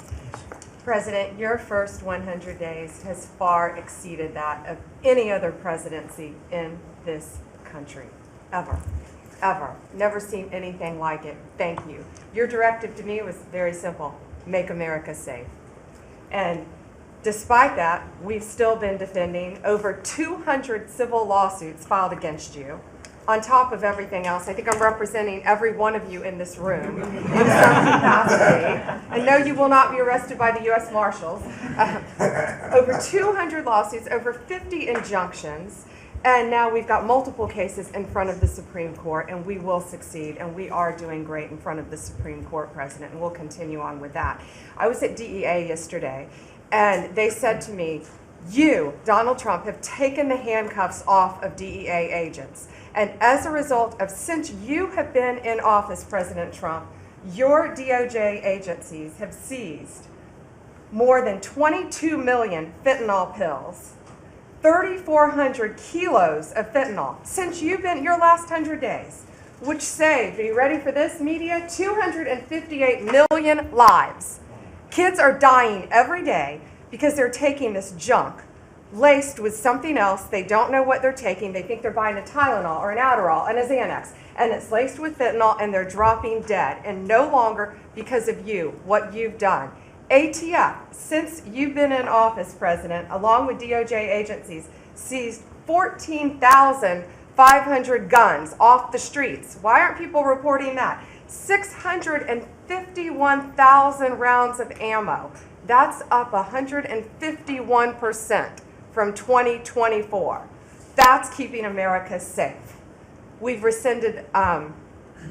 President, your first 100 days has far exceeded that of any other presidency in this country, ever. Ever. Never seen anything like it. Thank you. Your directive to me was very simple. Make America safe. And despite that, we've still been defending over 200 civil lawsuits filed against you, on top of everything else, I think I'm representing every one of you in this room in some capacity. And no, you will not be arrested by the U.S. Marshals. Over 200 lawsuits, over 50 injunctions, and now we've got multiple cases in front of the Supreme Court, and we will succeed, and we are doing great in front of the Supreme Court, President, and we'll continue on with that. I was at DEA yesterday, and they said to me, you, Donald Trump, have taken the handcuffs off of DEA agents. And as a result of, since you have been in office, President Trump, your DOJ agencies have seized more than 22 million fentanyl pills, 3,400 kilos of fentanyl since you've been your last 100 days, which saved, are you ready for this, media? 258 million lives. Kids are dying every day because they're taking this junk laced with something else. They don't know what they're taking. They think they're buying a Tylenol or an Adderall and a Xanax, and it's laced with fentanyl, and they're dropping dead. And no longer because of you, what you've done. ATF, since you've been in office, President, along with DOJ agencies, seized 14,500 guns off the streets. Why aren't people reporting that? 651,000 rounds of ammo. That's up 151% from 2024. That's keeping America safe. We've rescinded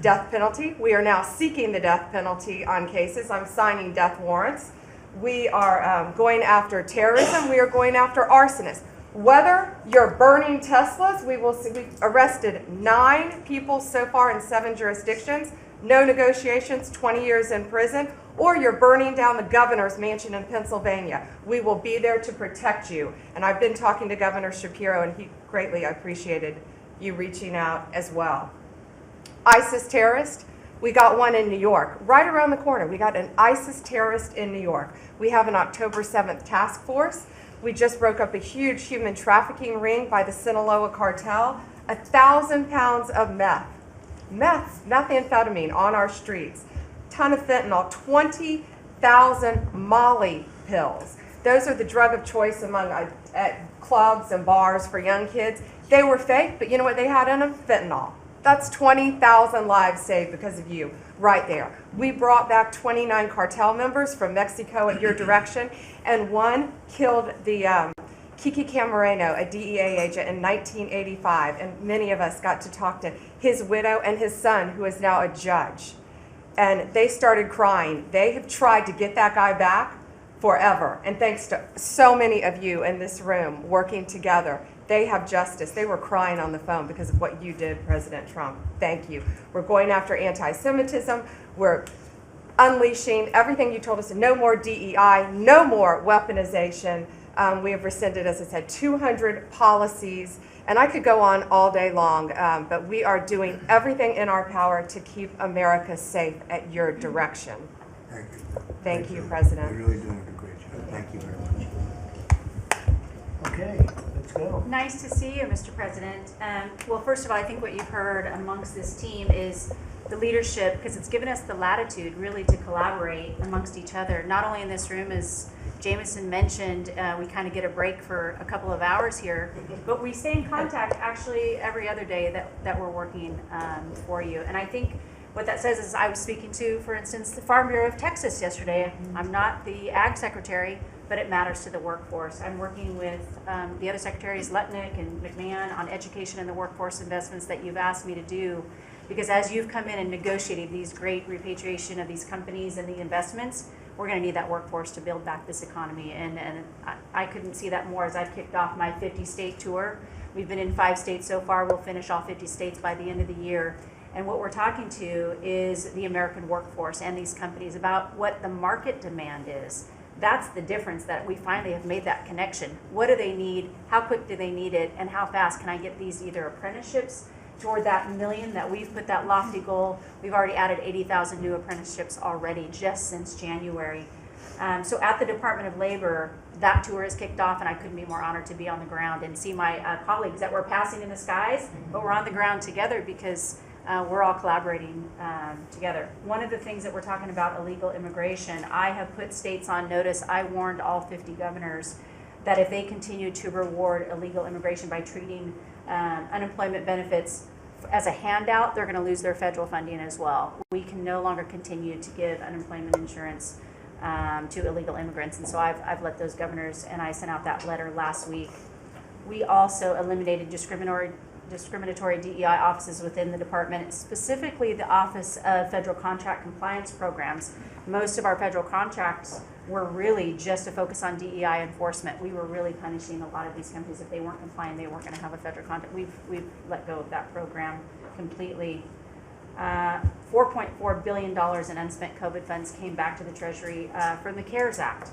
death penalty. We are now seeking the death penalty on cases. I'm signing death warrants. We are going after terrorism. We are going after arsonists. Whether you're burning Teslas, we've arrested 9 people so far in 7 jurisdictions, no negotiations, 20 years in prison, or you're burning down the governor's mansion in Pennsylvania. We will be there to protect you. And I've been talking to Governor Shapiro, and he greatly appreciated you reaching out as well. ISIS terrorist, we got one in New York, right around the corner. We got an ISIS terrorist in New York. We have an October 7th task force. We just broke up a huge human trafficking ring by the Sinaloa cartel. 1,000 pounds of methamphetamine on our streets. Ton of fentanyl, 20,000 Molly pills. Those are the drug of choice among at clubs and bars for young kids. They were fake, but you know what they had in them? Fentanyl. That's 20,000 lives saved because of you, right there. We brought back 29 cartel members from Mexico at your direction, and one killed the Kiki Camareno, a DEA agent, in 1985, and many of us got to talk to his widow and his son, who is now a judge. And they started crying. They have tried to get that guy back forever, and thanks to so many of you in this room working together, they have justice. They were crying on the phone because of what you did, President Trump. Thank you. We're going after anti-Semitism. We're unleashing everything you told us. No more DEI, no more weaponization. We have rescinded, as I said, 200 policies. And I could go on all day long, but we are doing everything in our power to keep America safe at your direction. Thank you. Thank you, President. You're really doing a great job. Thank you very much. Okay, let's go. Nice to see you, Mr. President. Well, first of all, I think what you've heard amongst this team is the leadership, because it's given us the latitude really to collaborate amongst each other, not only in this room, as Jameson mentioned, we kind of get a break for a couple of hours here, but we stay in contact actually every other day that we're working for you. And I think what that says is, I was speaking to, for instance, the Farm Bureau of Texas yesterday. I'm not the Ag Secretary, but it matters to the workforce. I'm working with the other secretaries, Lutnick and McMahon, on education and the workforce investments that you've asked me to do. Because as you've come in and negotiated these great repatriation of these companies and the investments, we're going to need that workforce to build back this economy. And I couldn't see that more as I've kicked off my 50-state tour. We've been in 5 states so far. We'll finish all 50 states by the end of the year. And what we're talking to is the American workforce and these companies about what the market demand is. That's the difference, that we finally have made that connection. What do they need? How quick do they need it? And how fast can I get these either apprenticeships toward that million that we've put that lofty goal? We've already added 80,000 new apprenticeships already just since January. So at the Department of Labor, that tour is kicked off, and I couldn't be more honored to be on the ground and see my colleagues that we're passing in the skies, but we're on the ground together because we're all collaborating together. One of the things that we're talking about, illegal immigration, I have put states on notice. I warned all 50 governors that if they continue to reward illegal immigration by treating unemployment benefits as a handout, they're going to lose their federal funding as well. We can no longer continue to give unemployment insurance to illegal immigrants, and so I've let those governors, and I sent out that letter last week. We also eliminated discriminatory DEI offices within the department, specifically the Office of Federal Contract Compliance Programs. Most of our federal contracts were really just to focus on DEI enforcement. We were really punishing a lot of these companies. If they weren't compliant, they weren't going to have a federal contract. We've let go of that program completely. $4.4 billion in unspent COVID funds came back to the Treasury from the CARES Act.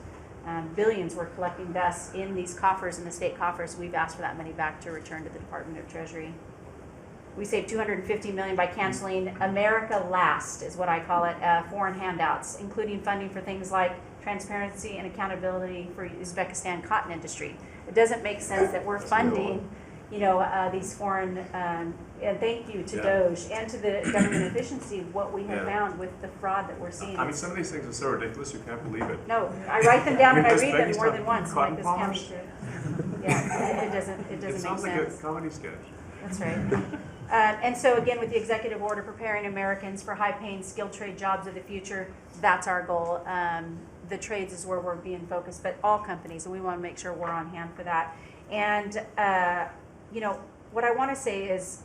Billions were collecting thus in these coffers, in the state coffers. We've asked for that money back to return to the Department of Treasury. We saved $250 million by canceling America Last, is what I call it, foreign handouts, including funding for things like transparency and accountability for Uzbekistan cotton industry. It doesn't make sense that we're funding, these foreign, and thank you to DOJ and to the government efficiency, what we have found with the fraud that we're seeing. I mean, some of these things are so ridiculous, you can't believe it. No, I write them down and I read them more Uzbekistan than once. I'm like, this can't be true. Yeah, it doesn't It make sounds sense. like a comedy sketch. That's right. And so again, with the executive order preparing Americans for high-paying skilled trade jobs of the future, that's our goal. The trades is where we're being focused, but all companies, and we want to make sure we're on hand for that. And what I want to say is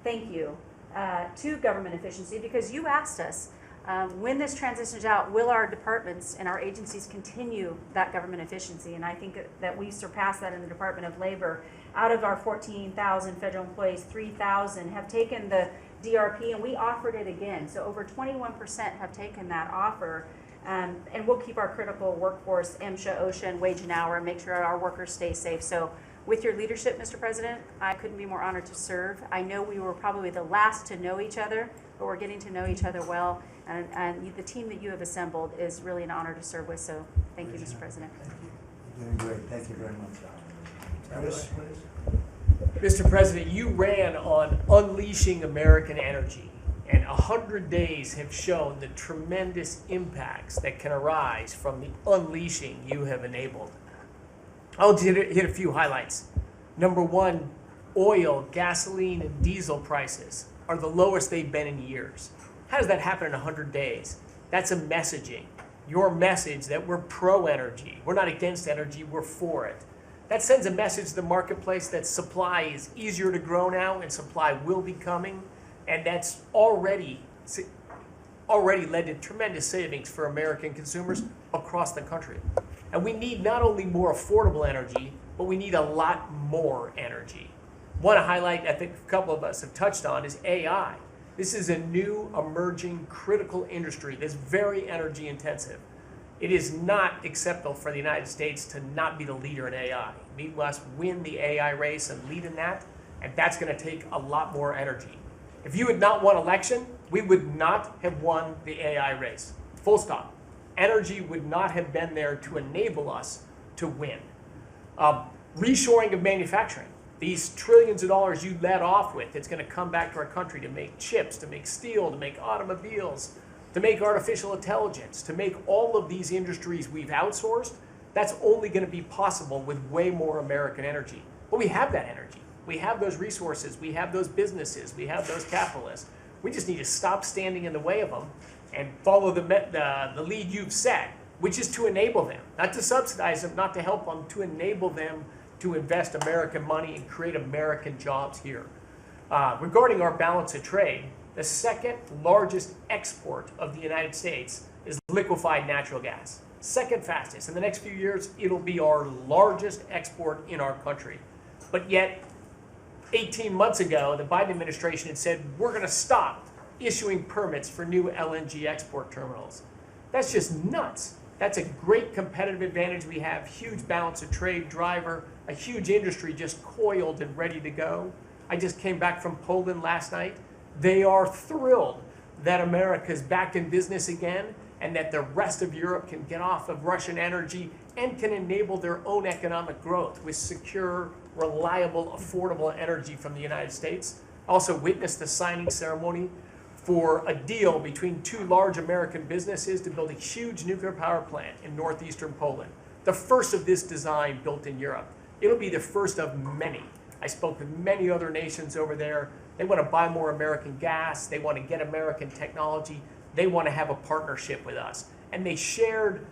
thank you to government efficiency, because you asked us when this transitions out, will our departments and our agencies continue that government efficiency? And I think that we surpassed that in the Department of Labor. Out of our 14,000 federal employees, 3,000 have taken the DRP, and we offered it again. So over 21% have taken that offer. And we'll keep our critical workforce, MSHA, OSHA, and wage and hour, and make sure our workers stay safe. So with your leadership, Mr. President, I couldn't be more honored to serve. I know we were probably the last to know each other, but we're getting to know each other well. And the team that you have assembled is really an honor to serve with. So thank you, Mr. President. Thank you. You're doing great. Thank you very much. Chris, please. Mr. President, you ran on unleashing American energy, and 100 days have shown the tremendous impacts that can arise from the unleashing you have enabled. I'll hit a few highlights. Number one, oil, gasoline, and diesel prices are the lowest they've been in years. How does that happen in 100 days? That's a messaging. Your message that we're pro-energy. We're not against energy, we're for it. That sends a message to the marketplace that supply is easier to grow now and supply will be coming. And that's already led to tremendous savings for American consumers across the country. And we need not only more affordable energy, but we need a lot more energy. One highlight I think a couple of us have touched on is AI. This is a new emerging critical industry that's very energy intensive. It is not acceptable for the United States to not be the leader in AI. We must win the AI race and lead in that, and that's going to take a lot more energy. If you had not won election, we would not have won the AI race. Full stop. Energy would not have been there to enable us to win. Reshoring of manufacturing. These trillions of dollars you led off with, it's going to come back to our country to make chips, to make steel, to make automobiles, to make artificial intelligence, to make all of these industries we've outsourced. That's only going to be possible with way more American energy. But we have that energy. We have those resources. We have those businesses. We have those capitalists. We just need to stop standing in the way of them and follow the lead you've set, which is to enable them, not to subsidize them, not to help them, to enable them to invest American money and create American jobs here. Regarding our balance of trade, the second largest export of the United States is liquefied natural gas. Second fastest. In the next few years, it'll be our largest export in our country. But yet, 18 months ago, the Biden administration had said, we're going to stop issuing permits for new LNG export terminals. That's just nuts. That's a great competitive advantage we have, huge balance of trade driver, a huge industry just coiled and ready to go. I just came back from Poland last night. They are thrilled that America is back in business again and that the rest of Europe can get off of Russian energy and can enable their own economic growth with secure, reliable, affordable energy from the United States. Also witnessed the signing ceremony for a deal between two large American businesses to build a huge nuclear power plant in northeastern Poland. The first of this design built in Europe. It'll be the first of many. I spoke with many other nations over there. They want to buy more American gas. They want to get American technology. They want to have a partnership with us. And they shared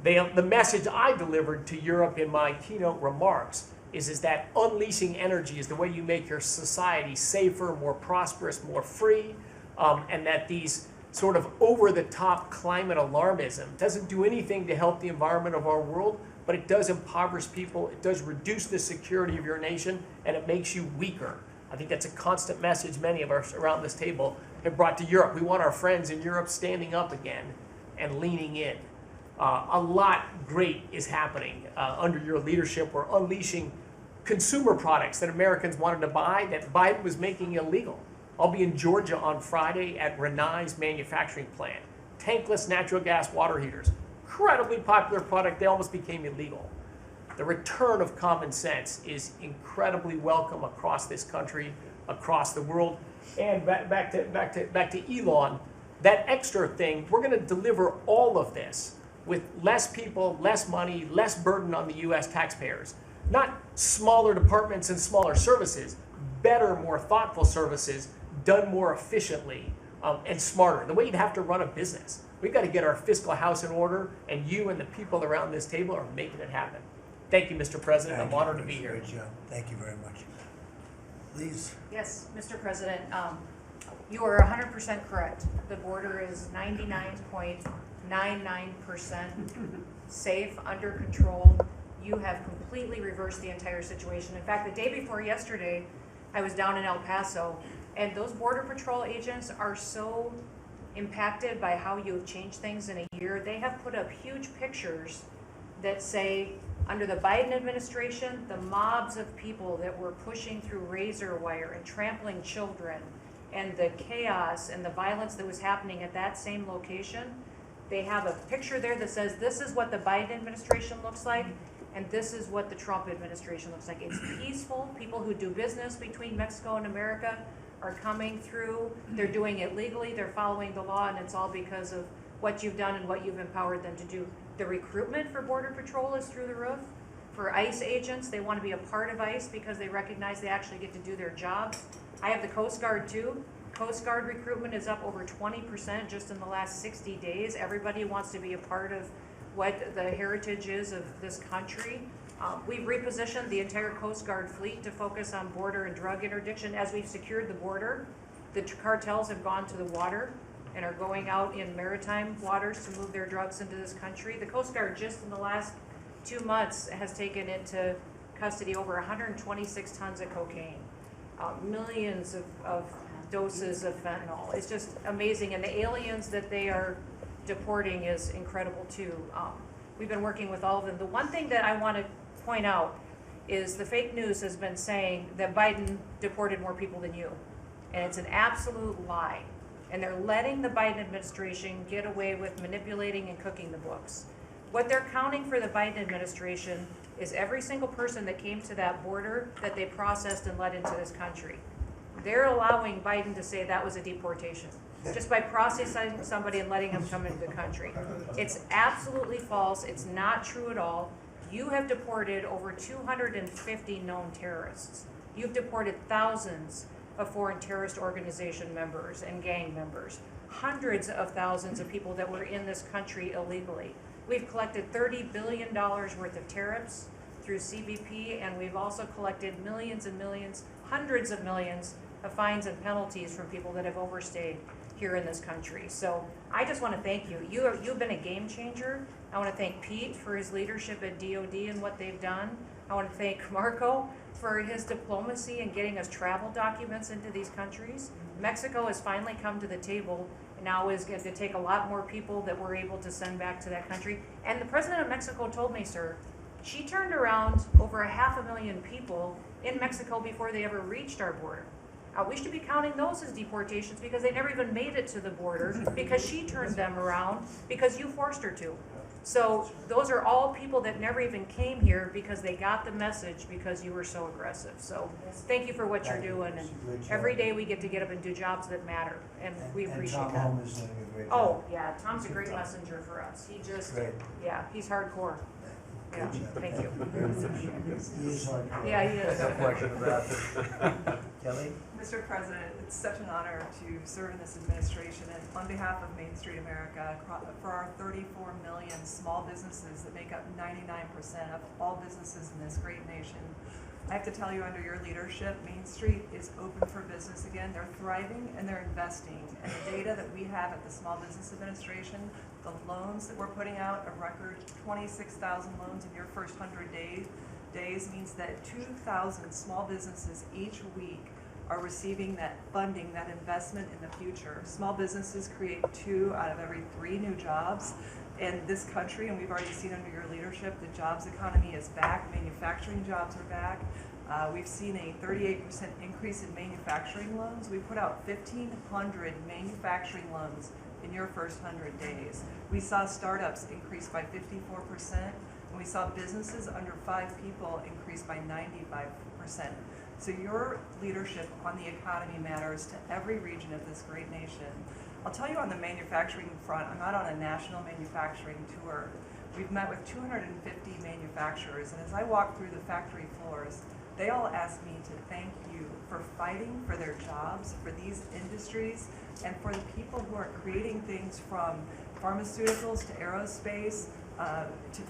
the message I delivered to Europe in my keynote remarks is that unleashing energy is the way you make your society safer, more prosperous, more free, and that these sort of over-the-top climate alarmism doesn't do anything to help the environment of our world, but it does impoverish people, it does reduce the security of your nation, and it makes you weaker. I think that's a constant message many of us around this table have brought to Europe. We want our friends in Europe standing up again and leaning in. A lot great is happening under your leadership. We're unleashing consumer products that Americans wanted to buy that Biden was making illegal. I'll be in Georgia on Friday at Renai's manufacturing plant. Tankless natural gas water heaters. Incredibly popular product. They almost became illegal. The return of common sense is incredibly welcome across this country, across the world. And back to Elon, that extra thing, we're going to deliver all of this with less people, less money, less burden on the U.S. taxpayers. Not smaller departments and smaller services, better, more thoughtful services done more efficiently and smarter. The way you'd have to run a business. We've got to get our fiscal house in order, and you and the people around this table are making it happen. Thank you, Mr. President. I'm honored to be here. Great job. Thank you very much. Please. Yes, Mr. President, you are 100% correct. The border is 99.99% safe, under control. You have completely reversed the entire situation. In fact, the day before yesterday, I was down in El Paso, and those Border Patrol agents are so impacted by how you have changed things in a year. They have put up huge pictures that say, under the Biden administration, the mobs of people that were pushing through razor wire and trampling children, and the chaos and the violence that was happening at that same location, they have a picture there that says, this is what the Biden administration looks like, and this is what the Trump administration looks like. It's peaceful. People who do business between Mexico and America are coming through. They're doing it legally. They're following the law, and it's all because of what you've done and what you've empowered them to do. The recruitment for Border Patrol is through the roof. For ICE agents, they want to be a part of ICE because they recognize they actually get to do their jobs. I have the Coast Guard too. Coast Guard recruitment is up over 20% just in the last 60 days. Everybody wants to be a part of what the heritage is of this country. We've repositioned the entire Coast Guard fleet to focus on border and drug interdiction. As we've secured the border, the cartels have gone to the water and are going out in maritime waters to move their drugs into this country. The Coast Guard just in the last 2 months has taken into custody over 126 tons of cocaine, millions of doses of fentanyl. It's just amazing. And the aliens that they are deporting is incredible too. We've been working with all of them. The one thing that I want to point out is the fake news has been saying that Biden deported more people than you. And it's an absolute lie. And they're letting the Biden administration get away with manipulating and cooking the books. What they're counting for the Biden administration is every single person that came to that border that they processed and let into this country. They're allowing Biden to say that was a deportation, just by processing somebody and letting them come into the country. It's absolutely false. It's not true at all. You have deported over 250 known terrorists. You've deported thousands of foreign terrorist organization members and gang members, hundreds of thousands of people that were in this country illegally. We've collected $30 billion worth of tariffs through CBP, and we've also collected millions and millions, hundreds of millions of fines and penalties from people that have overstayed here in this country. So I just want to thank you. You've been a game changer. I want to thank Pete for his leadership at DOD and what they've done. I want to thank Marco for his diplomacy and getting us travel documents into these countries. Mexico has finally come to the table and now is going to take a lot more people that we're able to send back to that country. And the president of Mexico told me, sir, she turned around over 500,000 people in Mexico before they ever reached our border. We should be counting those as deportations because they never even made it to the border because she turned them around because you forced her to. So those are all people that never even came here because they got the message because you were so aggressive. So thank you for what you're doing. And every day we get to get up and do jobs that matter. And we appreciate Tom that. Holm is doing a great job. Oh, yeah, Tom's a great messenger for us. He just, Great. yeah, he's hardcore. Yeah, thank you. He is hard. Yeah, he is. No question about it. Kelly? Mr. President, it's such an honor to serve in this administration, and on behalf of Main Street America, for our 34 million small businesses that make up 99% of all businesses in this great nation, I have to tell you, under your leadership, Main Street is open for business again. They're thriving and they're investing. And the data that we have at the Small Business Administration, the loans that we're putting out, a record 26,000 loans in your first 100 days means that 2,000 small businesses each week are receiving that funding, that investment in the future. Small businesses create 2 out of every 3 new jobs in this country, and we've already seen under your leadership the jobs economy is back, manufacturing jobs are back. We've seen a 38% increase in manufacturing loans. We put out 1,500 manufacturing loans in your first 100 days. We saw startups increase by 54%, and we saw businesses under 5 people increase by 95%. So your leadership on the economy matters to every region of this great nation. I'll tell you on the manufacturing front, I'm out on a national manufacturing tour. We've met with 250 manufacturers, and as I walk through the factory floors, they all ask me to thank you for fighting for their jobs, for these industries, and for the people who are creating things from pharmaceuticals to aerospace, to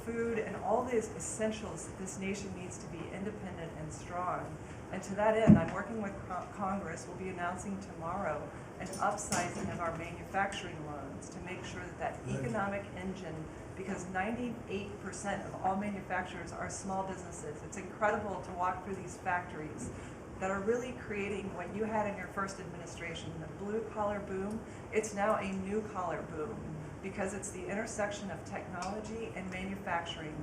food, and all these essentials that this nation needs to be independent and strong. And to that end, I'm working with Congress. We'll be announcing tomorrow an upsizing of our manufacturing loans to make sure that that economic engine, because 98% of all manufacturers are small businesses. It's incredible to walk through these factories that are really creating what you had in your first administration, the blue collar boom. It's now a new collar boom because it's the intersection of technology and manufacturing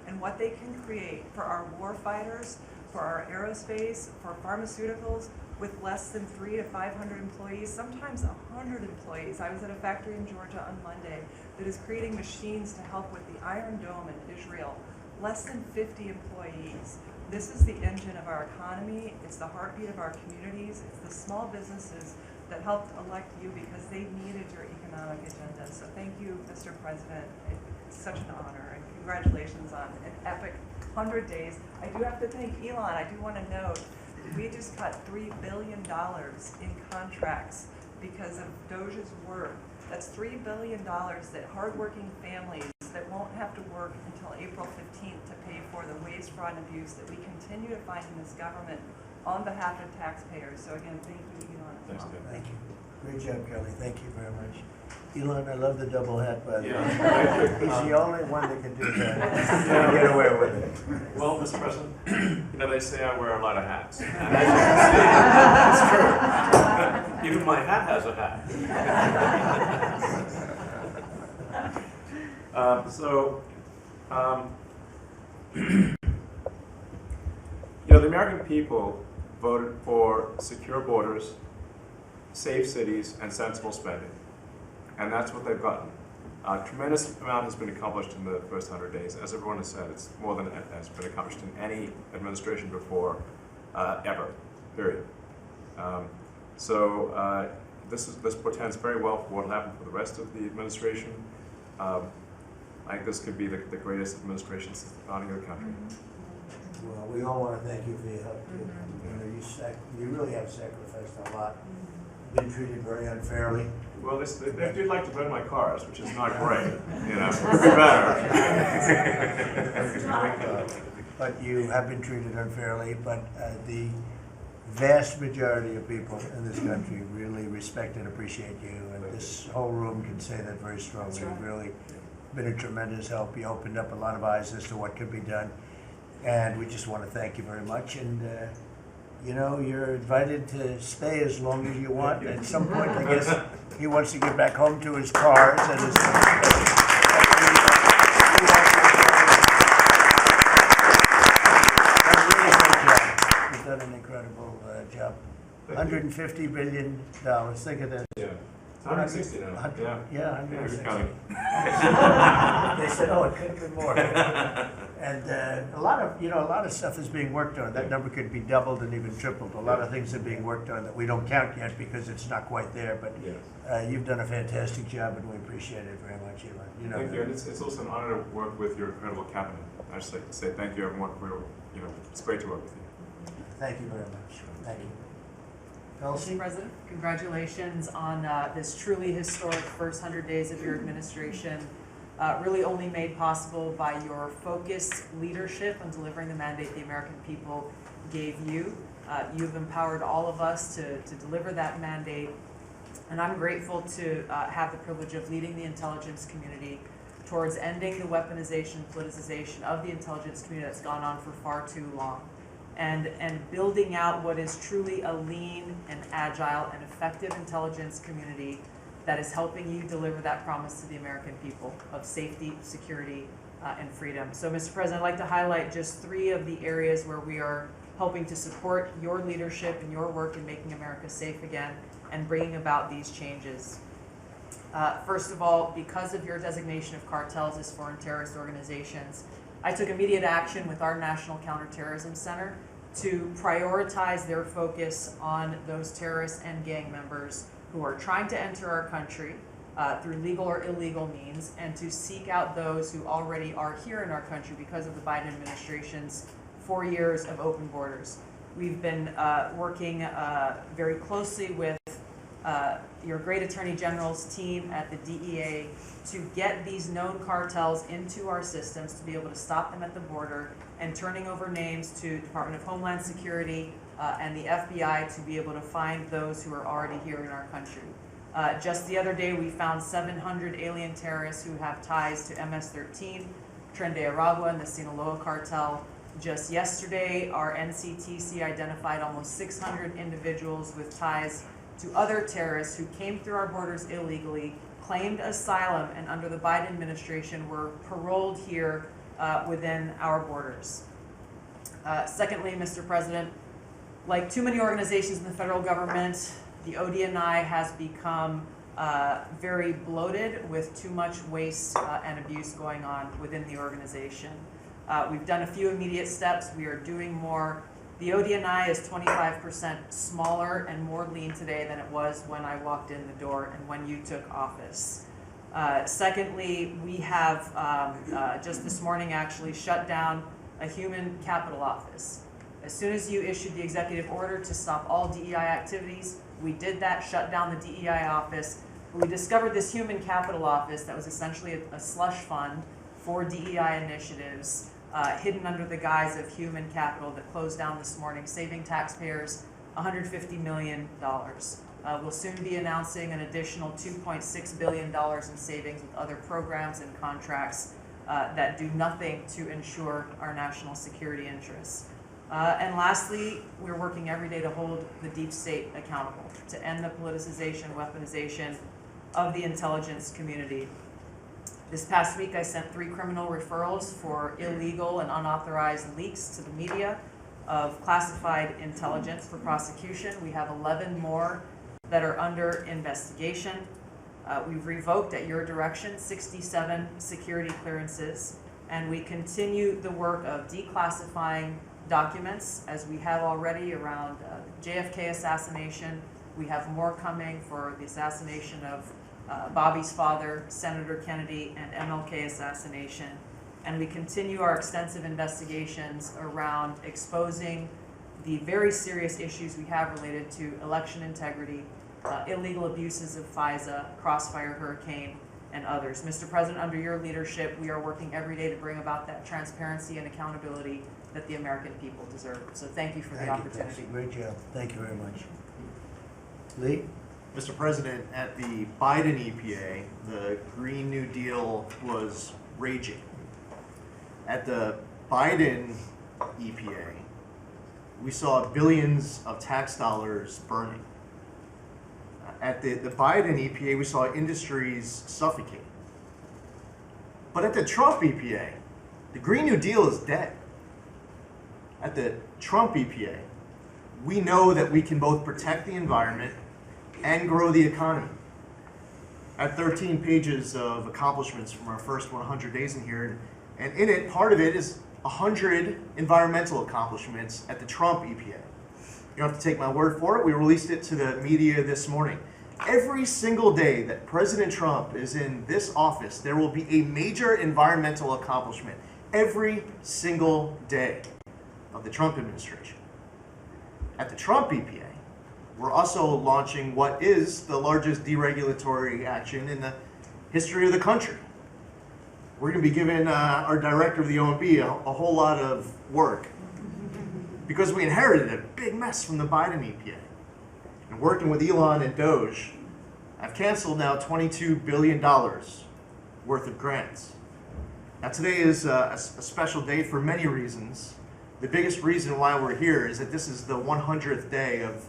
and what they can create for our war fighters, for our aerospace, for pharmaceuticals, with less than 300 to 500 employees, sometimes 100 employees. I was at a factory in Georgia on Monday that is creating machines to help with the Iron Dome in Israel. Less than 50 employees. This is the engine of our economy. It's the heartbeat of our communities. It's the small businesses that helped elect you because they needed your economic agenda. So thank you, Mr. President. It's such an honor, and congratulations on an epic 100 days. I do have to thank Elon. I do want to note we just cut $3 billion in contracts because of Doge's work. That's $3 billion that hardworking families that won't have to work until April 15th to pay for the waste, fraud, and abuse that we continue to find in this government on behalf of taxpayers. So again, thank you, Elon. Thank you. Great job, Kelly. Thank you very much. Elon, I love the double hat, by the way. Yeah. He's the only one that can do that. Get away with it. Well, Mr. President, you know, they say I wear a lot of hats. And as you can see, it's true. Even my hat has a hat. You know, the American people voted for secure borders, safe cities, and sensible spending. And that's what they've gotten. A tremendous amount has been accomplished in the first 100 days. As everyone has said, it's more than has been accomplished in any administration before, ever, period. This portends very well for what will happen for the rest of the administration. I think this could be the greatest administration since the founding of the country. Well, we all want to thank you for your help. You really have sacrificed a lot. Been treated very unfairly. Well, they do like to burn my cars, which is not great. You know, it could be better. But you have been treated unfairly. But the vast majority of people in this country really respect and appreciate you, and this whole room can say that very strongly. You've really been a tremendous help. You opened up a lot of eyes as to what could be done, and we just want to thank you very much. And you know, you're invited to stay as long as you want. At some point, I guess he wants to get back home to his cars and his. You've done an incredible job. $150 billion. Think of that. Yeah. It's 160 now. Yeah. Yeah, Yeah, 160. good counting. They said, oh, it could have been more. And a lot of stuff is being worked on. That number could be doubled and even tripled. A lot of things are being worked on that we don't count yet because it's not quite there. But you've done a fantastic job, and we appreciate it very much, Elon. Thank you, and it's also an honor to work with your incredible cabinet. I just like to say thank you, everyone. It's great to work with you. Thank you very much. Thank you. Mr. President, congratulations on this truly historic first 100 days of your administration, really only made possible by your focused leadership on delivering the mandate the American people gave you. You've empowered all of us to deliver that mandate, and I'm grateful to have the privilege of leading the intelligence community towards ending the weaponization and politicization of the intelligence community that's gone on for far too long. And building out what is truly a lean and agile and effective intelligence community that is helping you deliver that promise to the American people of safety, security, and freedom. So, Mr. President, I'd like to highlight just 3 of the areas where we are helping to support your leadership and your work in making America safe again and bringing about these changes. First of all, because of your designation of cartels as foreign terrorist organizations, I took immediate action with our National Counterterrorism Center to prioritize their focus on those terrorists and gang members who are trying to enter our country through legal or illegal means, and to seek out those who already are here in our country because of the Biden administration's 4 years of open borders. We've been working very closely with your great Attorney General's team at the DEA to get these known cartels into our systems, to be able to stop them at the border, and turning over names to Department of Homeland Security and the FBI to be able to find those who are already here in our country. Just the other day, we found 700 alien terrorists who have ties to MS-13, Tren de Aragua, and the Sinaloa cartel. Just yesterday, our NCTC identified almost 600 individuals with ties to other terrorists who came through our borders illegally, claimed asylum, and under the Biden administration were paroled here within our borders. Secondly, Mr. President, like too many organizations in the federal government, the ODNI has become very bloated with too much waste and abuse going on within the organization. We've done a few immediate steps. We are doing more. The ODNI is 25% smaller and more lean today than it was when I walked in the door and when you took office. Secondly, we have just this morning actually shut down a human capital office. As soon as you issued the executive order to stop all DEI activities, we did that, shut down the DEI office. We discovered this human capital office that was essentially a slush fund for DEI initiatives, hidden under the guise of human capital, that closed down this morning, saving taxpayers $150 million. We'll soon be announcing an additional $2.6 billion in savings with other programs and contracts that do nothing to ensure our national security interests. And lastly, we're working every day to hold the deep state accountable, to end the politicization, weaponization of the intelligence community. This past week, I sent 3 criminal referrals for illegal and unauthorized leaks to the media of classified intelligence for prosecution. We have 11 more that are under investigation. We've revoked, at your direction, 67 security clearances, and we continue the work of declassifying documents, as we have already around JFK assassination. We have more coming for the assassination of Bobby's father, Senator Kennedy, and MLK assassination. And we continue our extensive investigations around exposing the very serious issues we have related to election integrity, illegal abuses of FISA, Crossfire Hurricane, and others. Mr. President, under your leadership, we are working every day to bring about that transparency and accountability that the American people deserve. So thank you for the opportunity. Great job. Thank you very much. Lee? Mr. President, at the Biden EPA, the Green New Deal was raging. At the Biden EPA, we saw billions of tax dollars burning. At the Biden EPA, we saw industries suffocate. But at the Trump EPA, the Green New Deal is dead. At the Trump EPA, we know that we can both protect the environment and grow the economy. I had 13 pages of accomplishments from our first 100 days in here, and in it, part of it is 100 environmental accomplishments at the Trump EPA. You don't have to take my word for it. We released it to the media this morning. Every single day that President Trump is in this office, there will be a major environmental accomplishment. Every single day of the Trump administration. At the Trump EPA, we're also launching what is the largest deregulatory action in the history of the country. We're going to be giving our director of the OMB a whole lot of work because we inherited a big mess from the Biden EPA. And working with Elon and Doge, I've canceled now $22 billion worth of grants. Now today is a special day for many reasons. The biggest reason why we're here is that this is the 100th day of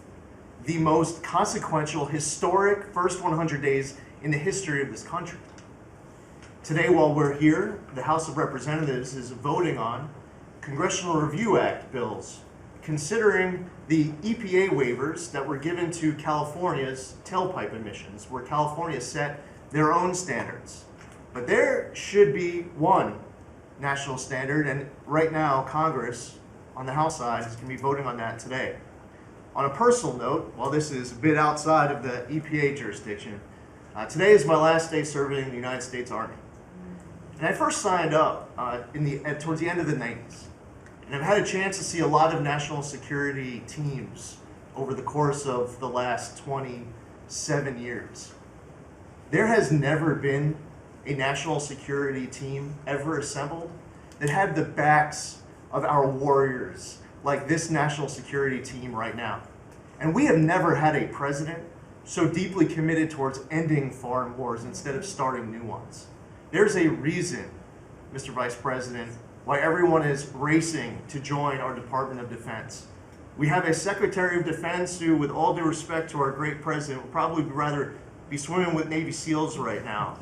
the most consequential, historic first 100 days in the history of this country. Today, while we're here, the House of Representatives is voting on Congressional Review Act bills, considering the EPA waivers that were given to California's tailpipe emissions, where California set their own standards. But there should be one national standard, and right now, Congress, on the House side, is going to be voting on that today. On a personal note, while this is a bit outside of the EPA jurisdiction, today is my last day serving in the United States Army. And I first signed up towards the end of the 90s. And I've had a chance to see a lot of national security teams over the course of the last 27 years. There has never been a national security team ever assembled that had the backs of our warriors like this national security team right now. And we have never had a president so deeply committed towards ending foreign wars instead of starting new ones. There's a reason, Mr. Vice President, why everyone is racing to join our Department of Defense. We have a Secretary of Defense who, with all due respect to our great president, would probably rather be swimming with Navy SEALs right now,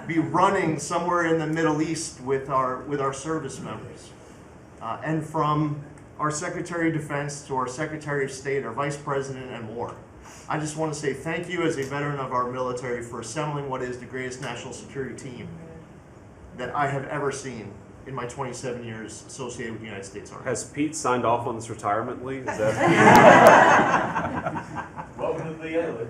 be running somewhere in the Middle East with our service members. And from our Secretary of Defense to our Secretary of State, our Vice President, and more. I just want to say thank you as a veteran of our military for assembling what is the greatest national security team that I have ever seen in my 27 years associated with the United States Army. Has Pete signed off on this retirement leave? Is that... Welcome to the VA.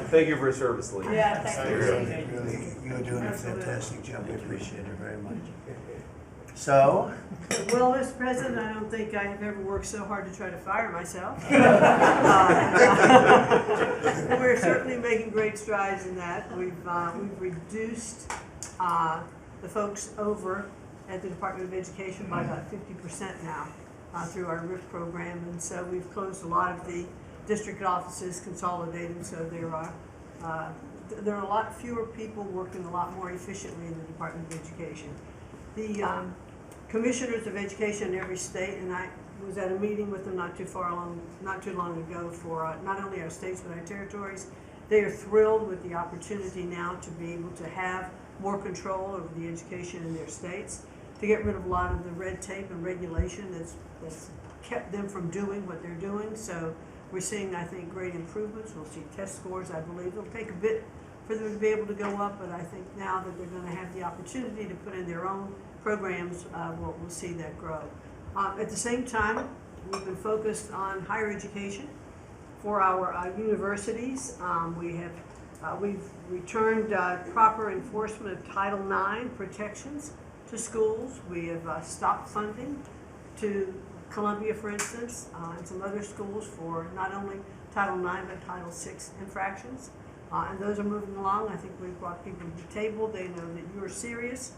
Thank you for your service, Lee. Yeah, thank you. You're doing a fantastic job. We appreciate it very much. So, well, Mr. President, I don't think I have ever worked so hard to try to fire myself. We're certainly making great strides in that. We've reduced the folks over at the Department of Education by about 50% now through our RIF program, and so we've closed a lot of the district offices, consolidated, so there are a lot fewer people working a lot more efficiently in the Department of Education. The commissioners of education in every state, and I was at a meeting with them not too long ago for not only our states but our territories. They are thrilled with the opportunity now to be able to have more control over the education in their states, to get rid of a lot of the red tape and regulation that's kept them from doing what they're doing. So we're seeing, I think, great improvements. We'll see test scores, I believe. It'll take a bit for them to be able to go up, but I think now that they're going to have the opportunity to put in their own programs, we'll see that grow. At the same time, we've been focused on higher education for our universities. We've returned proper enforcement of Title IX protections to schools. We have stopped funding to Columbia, for instance, and some other schools for not only Title IX but Title VI infractions. And those are moving along. I think we've brought people to the table. They know that you're serious.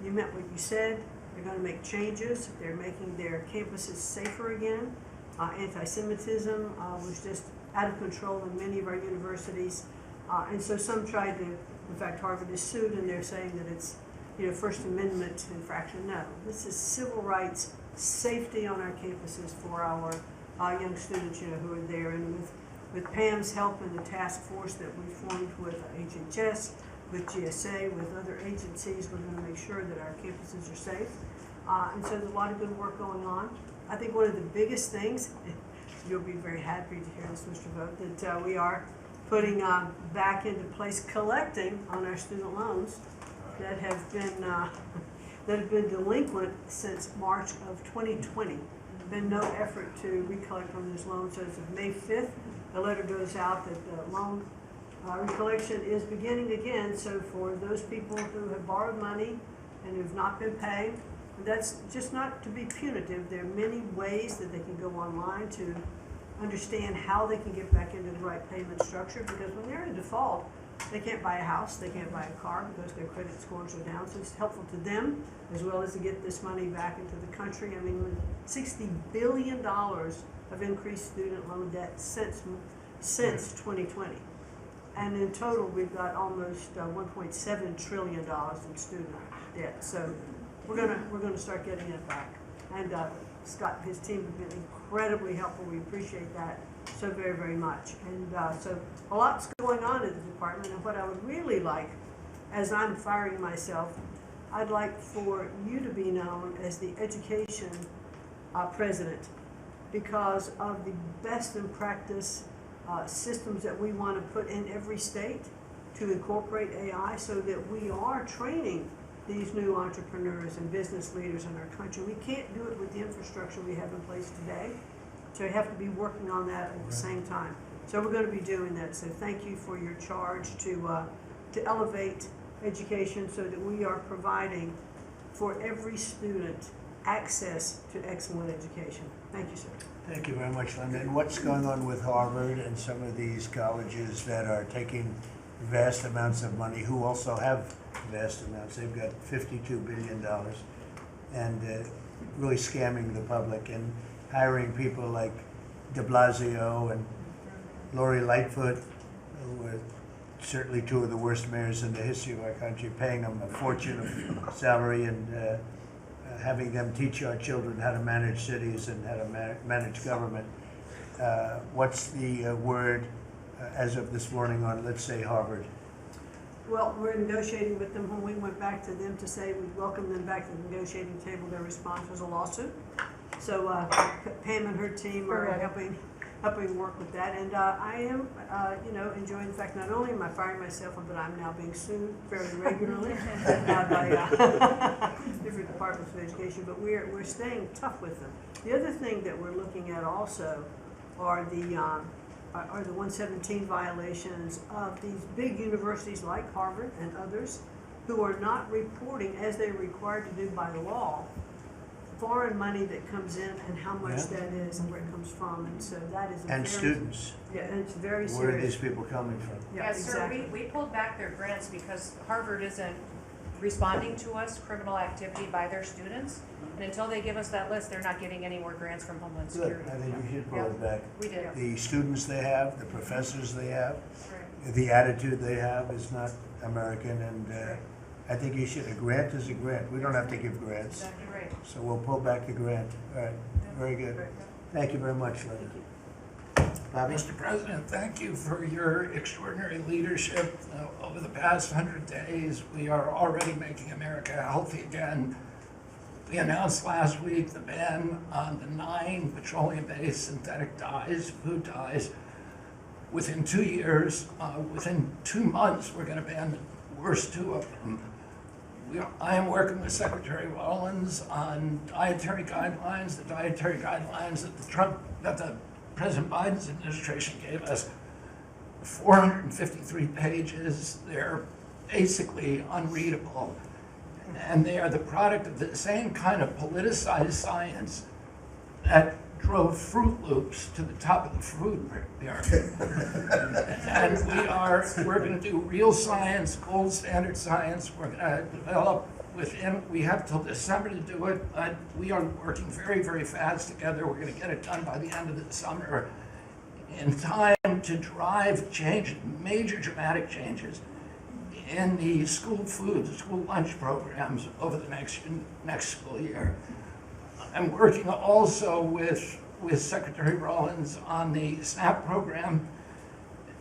You meant what you said. They're going to make changes. They're making their campuses safer again. Anti-Semitism was just out of control in many of our universities. And so some tried to, in fact, Harvard is sued, and they're saying that it's, First Amendment infraction. No, this is civil rights, safety on our campuses for our young students, who are there. And with Pam's help and the task force that we formed with HHS, with GSA, with other agencies, we're going to make sure that our campuses are safe. And so there's a lot of good work going on. I think one of the biggest things, you'll be very happy to hear this, Mr. Vogt, that we are putting back into place collecting on our student loans that have been delinquent since March of 2020. Been no effort to recollect on those loans. So as of May 5th, a letter goes out that the loan recollection is beginning again. So for those people who have borrowed money and who've not been paying, that's just not to be punitive. There are many ways that they can go online to understand how they can get back into the right payment structure, because when they're in default, they can't buy a house, they can't buy a car because their credit scores are down. So it's helpful to them as well as to get this money back into the country. I mean, $60 billion of increased student loan debt since 2020. And in total, we've got almost $1.7 trillion in student debt. So we're gonna start getting it back. And Scott and his team have been incredibly helpful. We appreciate that so very, very much. And so a lot's going on in the department. And what I would really like, as I'm firing myself, I'd like for you to be known as the education president, because of the best in practice systems that we want to put in every state to incorporate AI, so that we are training these new entrepreneurs and business leaders in our country. We can't do it with the infrastructure we have in place today. So we have to be working on that at the same time. So we're going to be doing that. So thank you for your charge to elevate education so that we are providing for every student access to excellent education. Thank you, sir. Thank you very much, Linda. And what's going on with Harvard and some of these colleges that are taking vast amounts of money, who also have vast amounts? They've got $52 billion and really scamming the public and hiring people like de Blasio and Lori Lightfoot, who were certainly two of the worst mayors in the history of our country, paying them a fortune of salary and having them teach our children how to manage cities and how to manage government. What's the word as of this morning on, let's say, Harvard? Well, we're negotiating with them. When we went back to them to say we welcome them back to the negotiating table, their response was a lawsuit. So Pam and her team are helping work with that. And I am, enjoying the fact not only am I firing myself, but I'm now being sued fairly regularly by different departments of education. But we're staying tough with them. The other thing that we're looking at also are the 117 violations of these big universities like Harvard and others who are not reporting, as they're required to do by law, foreign money that comes in and how much that is and where it comes from. And so that is And students. Yeah, and it's very serious. Where are these people coming from? Yeah, Yes, exactly. sir, we pulled back their grants because Harvard isn't responding to us, criminal activity by their students. And until they give us that list, they're not getting any more grants from Homeland Good. Security. I think we should pull it back. We did. The students they have, the professors they have, Right. the attitude they have is not American, and I think you should. A grant is a grant. We don't have to give grants. Exactly right. So we'll pull back the grant. All right, very good. Thank you very much, Linda. Bobby? Mr. President, thank you for your extraordinary leadership. Over the past 100 days, we are already making America healthy again. We announced last week the ban on the 9 petroleum-based synthetic dyes, food dyes. Within 2 years, within 2 months, we're going to ban the worst 2 of them. I am working with Secretary Rollins on dietary guidelines, the dietary guidelines that the President Biden's administration gave us. 453 pages. They're basically unreadable. And they are the product of the same kind of politicized science that drove Fruit Loops to the top of the food pyramid. And we're going to do real science, gold standard science. We're going to develop we have till December to do it, but we are working very, very fast together. We're going to get it done by the end of the summer in time to drive change, major dramatic changes in the school food, the school lunch programs over the next school year. I'm working also with Secretary Rollins on the SNAP program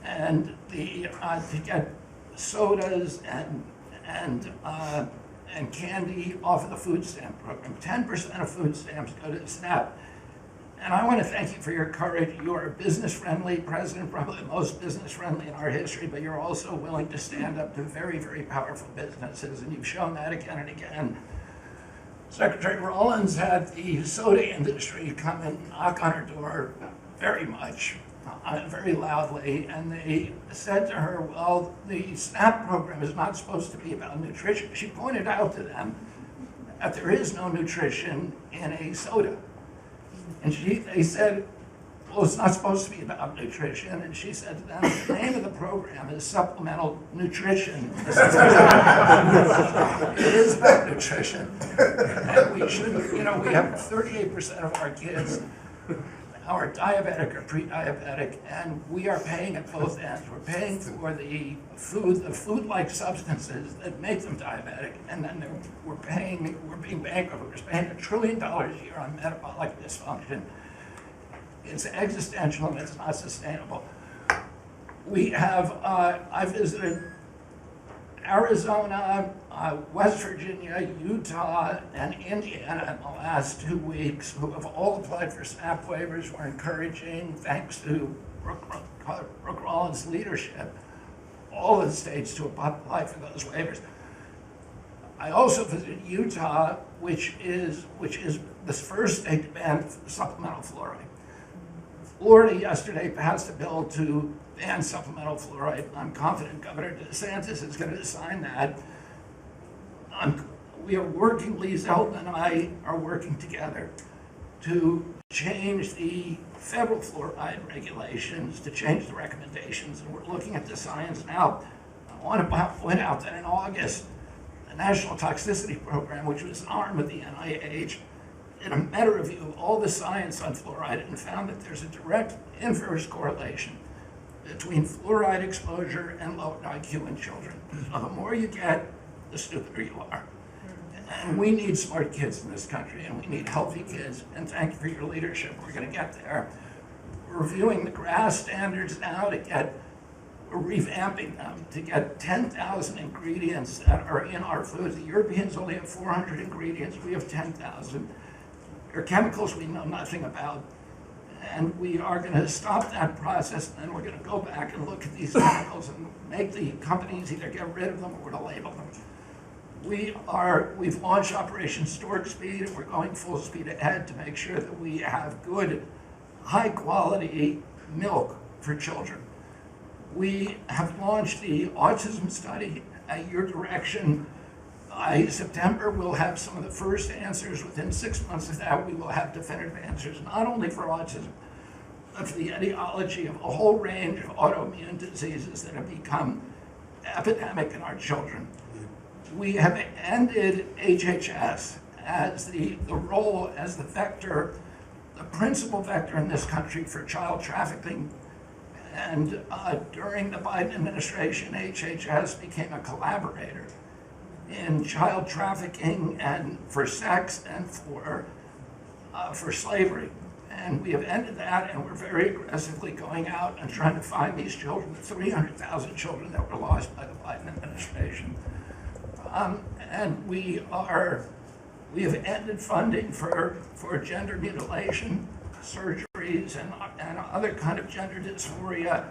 and to get sodas and candy off of the food stamp program. 10% of food stamps go to SNAP. And I want to thank you for your courage. You are a business-friendly president, probably the most business-friendly in our history, but you're also willing to stand up to very, very powerful businesses, and you've shown that again and again. Secretary Rollins had the soda industry come and knock on her door very much, very loudly, and they said to her, well, the SNAP program is not supposed to be about nutrition. She pointed out to them that there is no nutrition in a soda. And they said, well, it's not supposed to be about nutrition. And she said to them, the name of the program is supplemental nutrition. It is about nutrition. And we should, we have 38% of our kids are diabetic or pre-diabetic, and we are paying at both ends. We're paying for the food-like substances that make them diabetic, and then we're being bankrupt. We're spending $1 trillion a year on metabolic dysfunction. It's existential and it's not sustainable. We have, I visited Arizona, West Virginia, Utah, and Indiana in the last 2 weeks, who have all applied for SNAP waivers. We're encouraging, thanks to Brooke Rollins' leadership, all of the states to apply for those waivers. I also visited Utah, which is the first state to ban supplemental fluoride. Florida yesterday passed a bill to ban supplemental fluoride. I'm confident Governor DeSantis is going to sign that. We are working, Lee Zeldin and I are working together to change the federal fluoride regulations, to change the recommendations, and we're looking at the science now. I want to point out that in August, the National Toxicity Program, which was an arm of the NIH, did a meta-review of all the science on fluoride and found that there's a direct inverse correlation between fluoride exposure and low IQ in children. So the more you get, the stupider you are. And we need smart kids in this country, and we need healthy kids, and thank you for your leadership. We're going to get there. We're reviewing the GRAS standards now we're revamping them to get 10,000 ingredients that are in our foods. The Europeans only have 400 ingredients. We have 10,000. There are chemicals we know nothing about. And we are going to stop that process, and then we're going to go back and look at these chemicals and make the companies either get rid of them or to label them. We've launched Operation Stork Speed, and we're going full speed ahead to make sure that we have good, high-quality milk for children. We have launched the autism study at your direction. By September, we'll have some of the first answers. Within 6 months of that, we will have definitive answers, not only for autism, but for the etiology of a whole range of autoimmune diseases that have become epidemic in our children. We have ended HHS as the role as the vector, the principal vector in this country for child trafficking. And during the Biden administration, HHS became a collaborator in child trafficking and for sex and for slavery. And we have ended that, and we're very aggressively going out and trying to find these children, the 300,000 children that were lost by the Biden administration. And we have ended funding for gender mutilation surgeries and other kind of gender dysphoria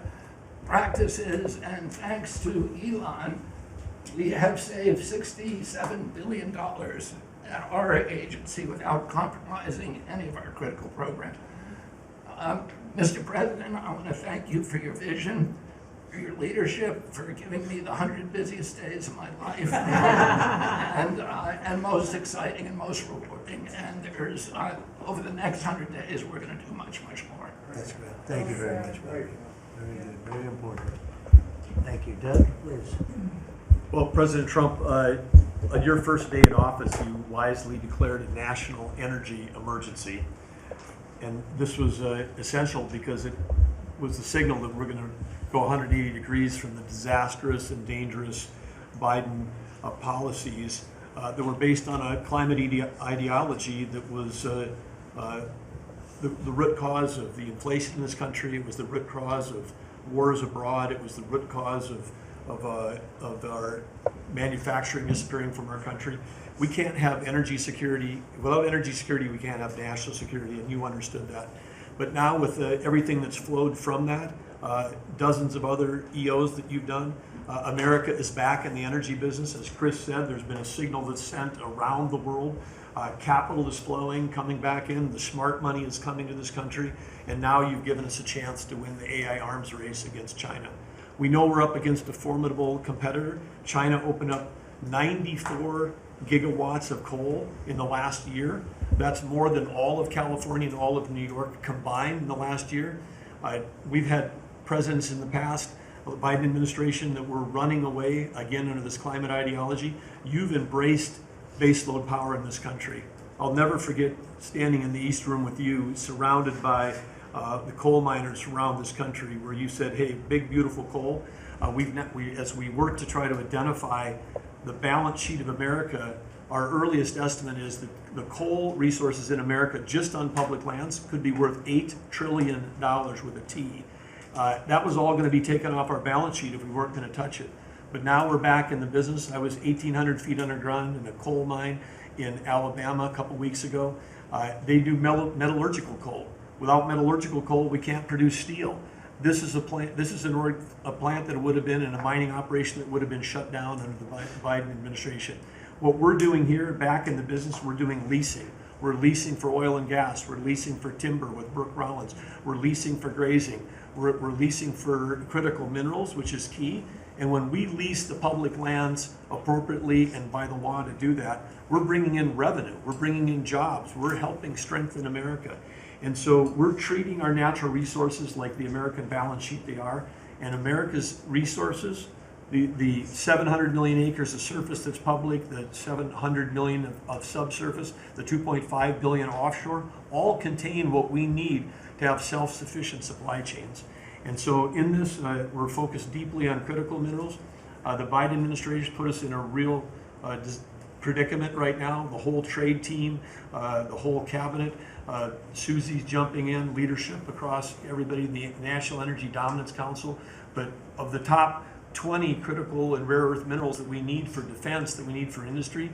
practices, and thanks to Elon, we have saved $67 billion at our agency without compromising any of our critical programs. Mr. President, I want to thank you for your vision, for your leadership, for giving me the 100 busiest days of my life, and most exciting and most rewarding. And there's, over the next 100 days, we're going to do much, much more. That's good. Thank you very much, Barry. Very good, very important. Thank you. Doug, please. Well, President Trump, on your first day in office, you wisely declared a national energy emergency. And this was essential because it was the signal that we're going to go 180 degrees from the disastrous and dangerous Biden policies that were based on a climate ideology that was the root cause of the inflation in this country. It was the root cause of wars abroad. It was the root cause of our manufacturing disappearing from our country. We can't have energy security. Without energy security, we can't have national security, and you understood that. But now with everything that's flowed from that, dozens of other EOs that you've done, America is back in the energy business. As Chris said, there's been a signal that's sent around the world. Capital is flowing, coming back in. The smart money is coming to this country. And now you've given us a chance to win the AI arms race against China. We know we're up against a formidable competitor. China opened up 94 gigawatts of coal in the last year. That's more than all of California and all of New York combined in the last year. We've had presidents in the past, the Biden administration, that were running away, again, under this climate ideology. You've embraced baseload power in this country. I'll never forget standing in the East Room with you, surrounded by the coal miners around this country, where you said, hey, big, beautiful coal. As we work to try to identify the balance sheet of America, our earliest estimate is that the coal resources in America, just on public lands, could be worth $8 trillion with a T. That was all going to be taken off our balance sheet if we weren't going to touch it. But now we're back in the business. I was 1,800 feet underground in a coal mine in Alabama a couple weeks ago. They do metallurgical coal. Without metallurgical coal, we can't produce steel. This is a plant. This is a plant that would have been in a mining operation that would have been shut down under the Biden administration. What we're doing here, back in the business, we're doing leasing. We're leasing for oil and gas. We're leasing for timber with Brooke Rollins. We're leasing for grazing. We're leasing for critical minerals, which is key. And when we lease the public lands appropriately and by the law to do that, we're bringing in revenue. We're bringing in jobs. We're helping strengthen America. And so we're treating our natural resources like the American balance sheet they are. And America's resources, the 700 million acres of surface that's public, the 700 million of subsurface, the 2.5 billion offshore, all contain what we need to have self-sufficient supply chains. And so in this, we're focused deeply on critical minerals. The Biden administration put us in a real predicament right now. The whole trade team, the whole cabinet, Susie's jumping in, leadership across everybody, the National Energy Dominance Council. But of the top 20 critical and rare earth minerals that we need for defense, that we need for industry,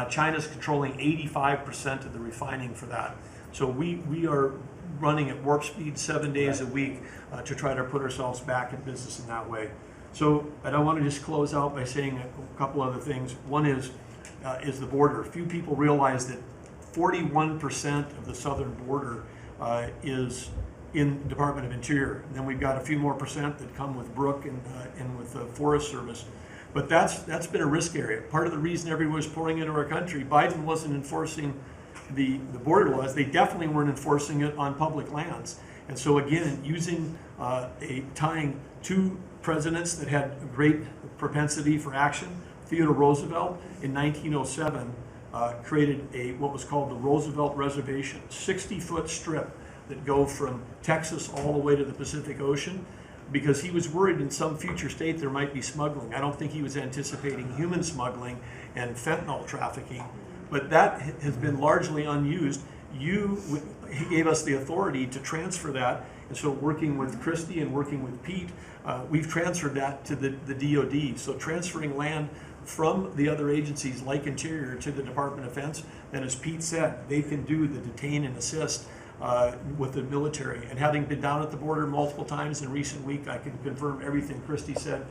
China's controlling 85% of the refining for that. So we are running at warp speed 7 days a week to try to put ourselves back in business in that way. So, and I want to just close out by saying a couple other things. One is the border. Few people realize that 41% of the southern border is in the Department of Interior. And then we've got a few more percent that come with Brooke and with the Forest Service. But that's been a risk area. Part of the reason everyone was pouring into our country, Biden wasn't enforcing the border laws. They definitely weren't enforcing it on public lands. And so again, using tying two presidents that had a great propensity for action, Theodore Roosevelt in 1907 created what was called the Roosevelt Reservation, 60-foot strip that go from Texas all the way to the Pacific Ocean, because he was worried in some future state there might be smuggling. I don't think he was anticipating human smuggling and fentanyl trafficking, but that has been largely unused. He gave us the authority to transfer that, and so working with Christie and working with Pete, we've transferred that to the DOD. So transferring land from the other agencies like Interior to the Department of Defense, then as Pete said, they can do the detain and assist with the military. And having been down at the border multiple times in recent week, I can confirm everything Christie said.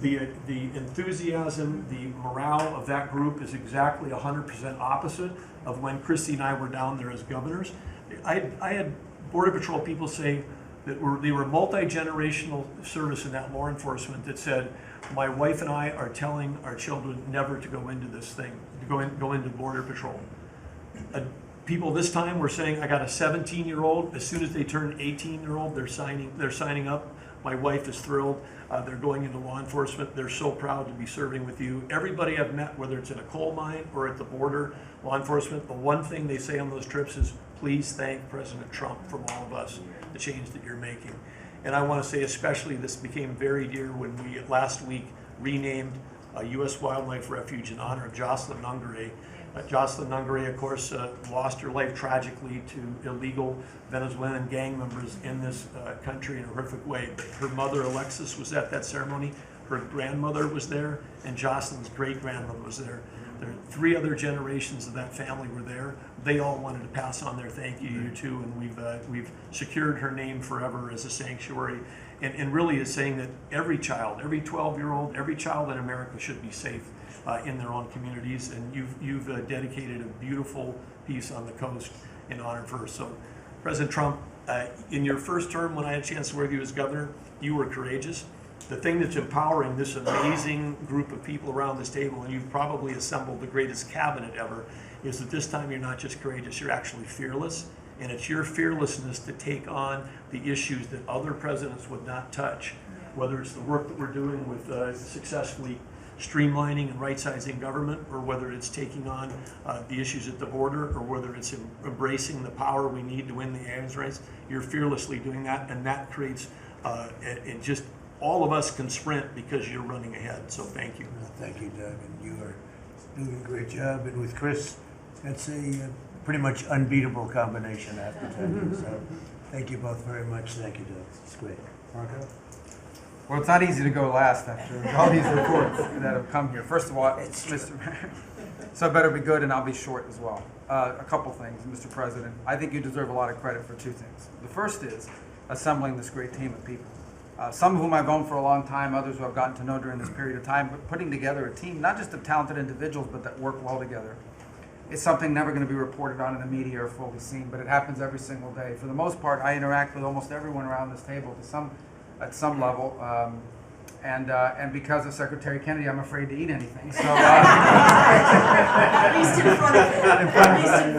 The enthusiasm, the morale of that group is exactly 100% opposite of when Christie and I were down there as governors. I had Border Patrol people say that they were multi-generational service in that law enforcement that said, my wife and I are telling our children never to go into this thing, to go into Border Patrol. People this time were saying, I got a 17-year-old. As soon as they turn 18-year-old, they're signing up. My wife is thrilled. They're going into law enforcement. They're so proud to be serving with you. Everybody I've met, whether it's in a coal mine or at the border, law enforcement, the one thing they say on those trips is, please thank President Trump from all of us, the change that you're making. And I want to say especially this became very dear when we last week renamed a U.S. Wildlife Refuge in honor of Jocelyn Nungare. Jocelyn Nungare, of course, lost her life tragically to illegal Venezuelan gang members in this country in a horrific way. But her mother, Alexis, was at that ceremony. her grandmother was there, and Jocelyn's great-grandmother was there. There are 3 other generations of that family were there. They all wanted to pass on their thank you too, and we've secured her name forever as a sanctuary, and really is saying that every child, every 12-year-old, every child in America should be safe in their own communities, and you've dedicated a beautiful piece on the coast in honor of her. So, President Trump, in your first term, when I had a chance to work with you as governor, you were courageous. The thing that's empowering this amazing group of people around this table, and you've probably assembled the greatest cabinet ever, is that this time you're not just courageous, you're actually fearless. And it's your fearlessness to take on the issues that other presidents would not touch, whether it's the work that we're doing with successfully streamlining and right-sizing government, or whether it's taking on the issues at the border, or whether it's embracing the power we need to win the aliens race. You're fearlessly doing that, and that creates it just all of us can sprint because you're running ahead. So thank you. Thank you, Doug, and you are doing a great job. And with Chris, that's a pretty much unbeatable combination after 10 years. So thank you both very much. Thank you, Doug. It's great. Marco? Well, it's not easy to go last after all these reports that have come here. First of all, Mr. Mayor, so I better be good and I'll be short as well. A couple things, Mr. President. I think you deserve a lot of credit for 2 things. The first is assembling this great team of people. Some of whom I've known for a long time, others who I've gotten to know during this period of time, but putting together a team, not just of talented individuals, but that work well together. It's something never going to be reported on in the media or fully seen, but it happens every single day. For the most part, I interact with almost everyone around this table at some level, and because of Secretary Kennedy, I'm afraid to eat anything. So, at least in front of him.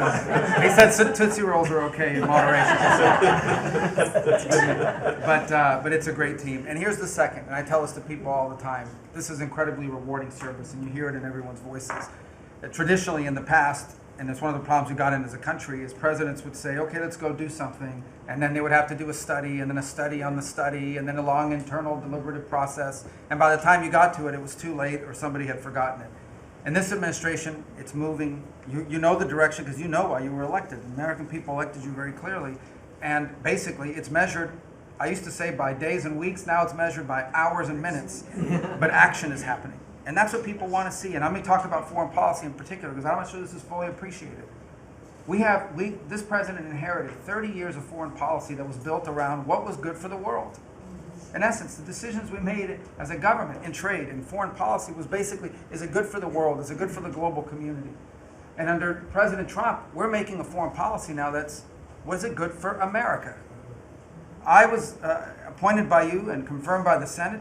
He said Tootsie Rolls are okay in moderation. But it's a great team. And here's the second, and I tell this to people all the time. This is incredibly rewarding service, and you hear it in everyone's voices. Traditionally, in the past, and it's one of the problems we got in as a country, is presidents would say, okay, let's go do something, and then they would have to do a study, and then a study on the study, and then a long internal deliberative process, and by the time you got to it, it was too late, or somebody had forgotten it. In this administration, it's moving. You know the direction, because you know why you were elected. The American people elected you very clearly, and basically, it's measured, I used to say by days and weeks, now it's measured by hours and minutes, but action is happening. And that's what people want to see. And I'm going to talk about foreign policy in particular, because I'm not sure this is fully appreciated. This president inherited 30 years of foreign policy that was built around what was good for the world. In essence, the decisions we made as a government in trade and foreign policy was basically, is it good for the world? Is it good for the global community? And under President Trump, we're making a foreign policy now that's, was it good for America? I was appointed by you and confirmed by the Senate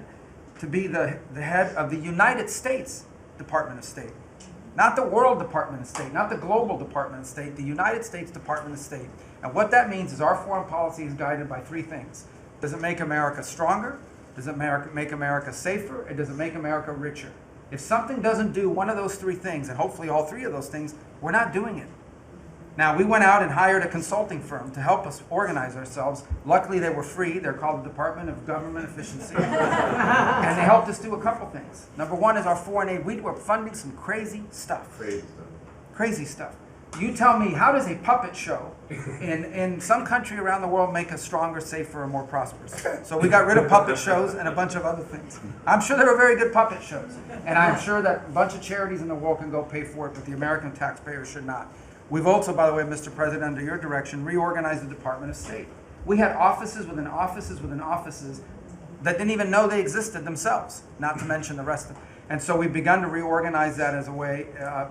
to be the head of the United States Department of State. Not the World Department of State, not the Global Department of State, the United States Department of State. And what that means is our foreign policy is guided by 3 things. Does it make America stronger? Does it make America safer? And does it make America richer? If something doesn't do one of those 3 things, and hopefully all 3 of those things, we're not doing it. Now, we went out and hired a consulting firm to help us organize ourselves. Luckily, they were free. They're called the Department of Government Efficiency. And they helped us do a couple things. Number 1 is our foreign aid. We were funding some crazy stuff. Crazy stuff. You tell me, how does a puppet show in some country around the world make us stronger, safer, or more prosperous? So we got rid of puppet shows and a bunch of other things. I'm sure there were very good puppet shows. And I'm sure that a bunch of charities in the world can go pay for it, but the American taxpayer should not. We've also, by the way, Mr. President, under your direction, reorganized the Department of State. We had offices within offices within offices that didn't even know they existed themselves, not to mention the rest of them. And so we've begun to reorganize that as a way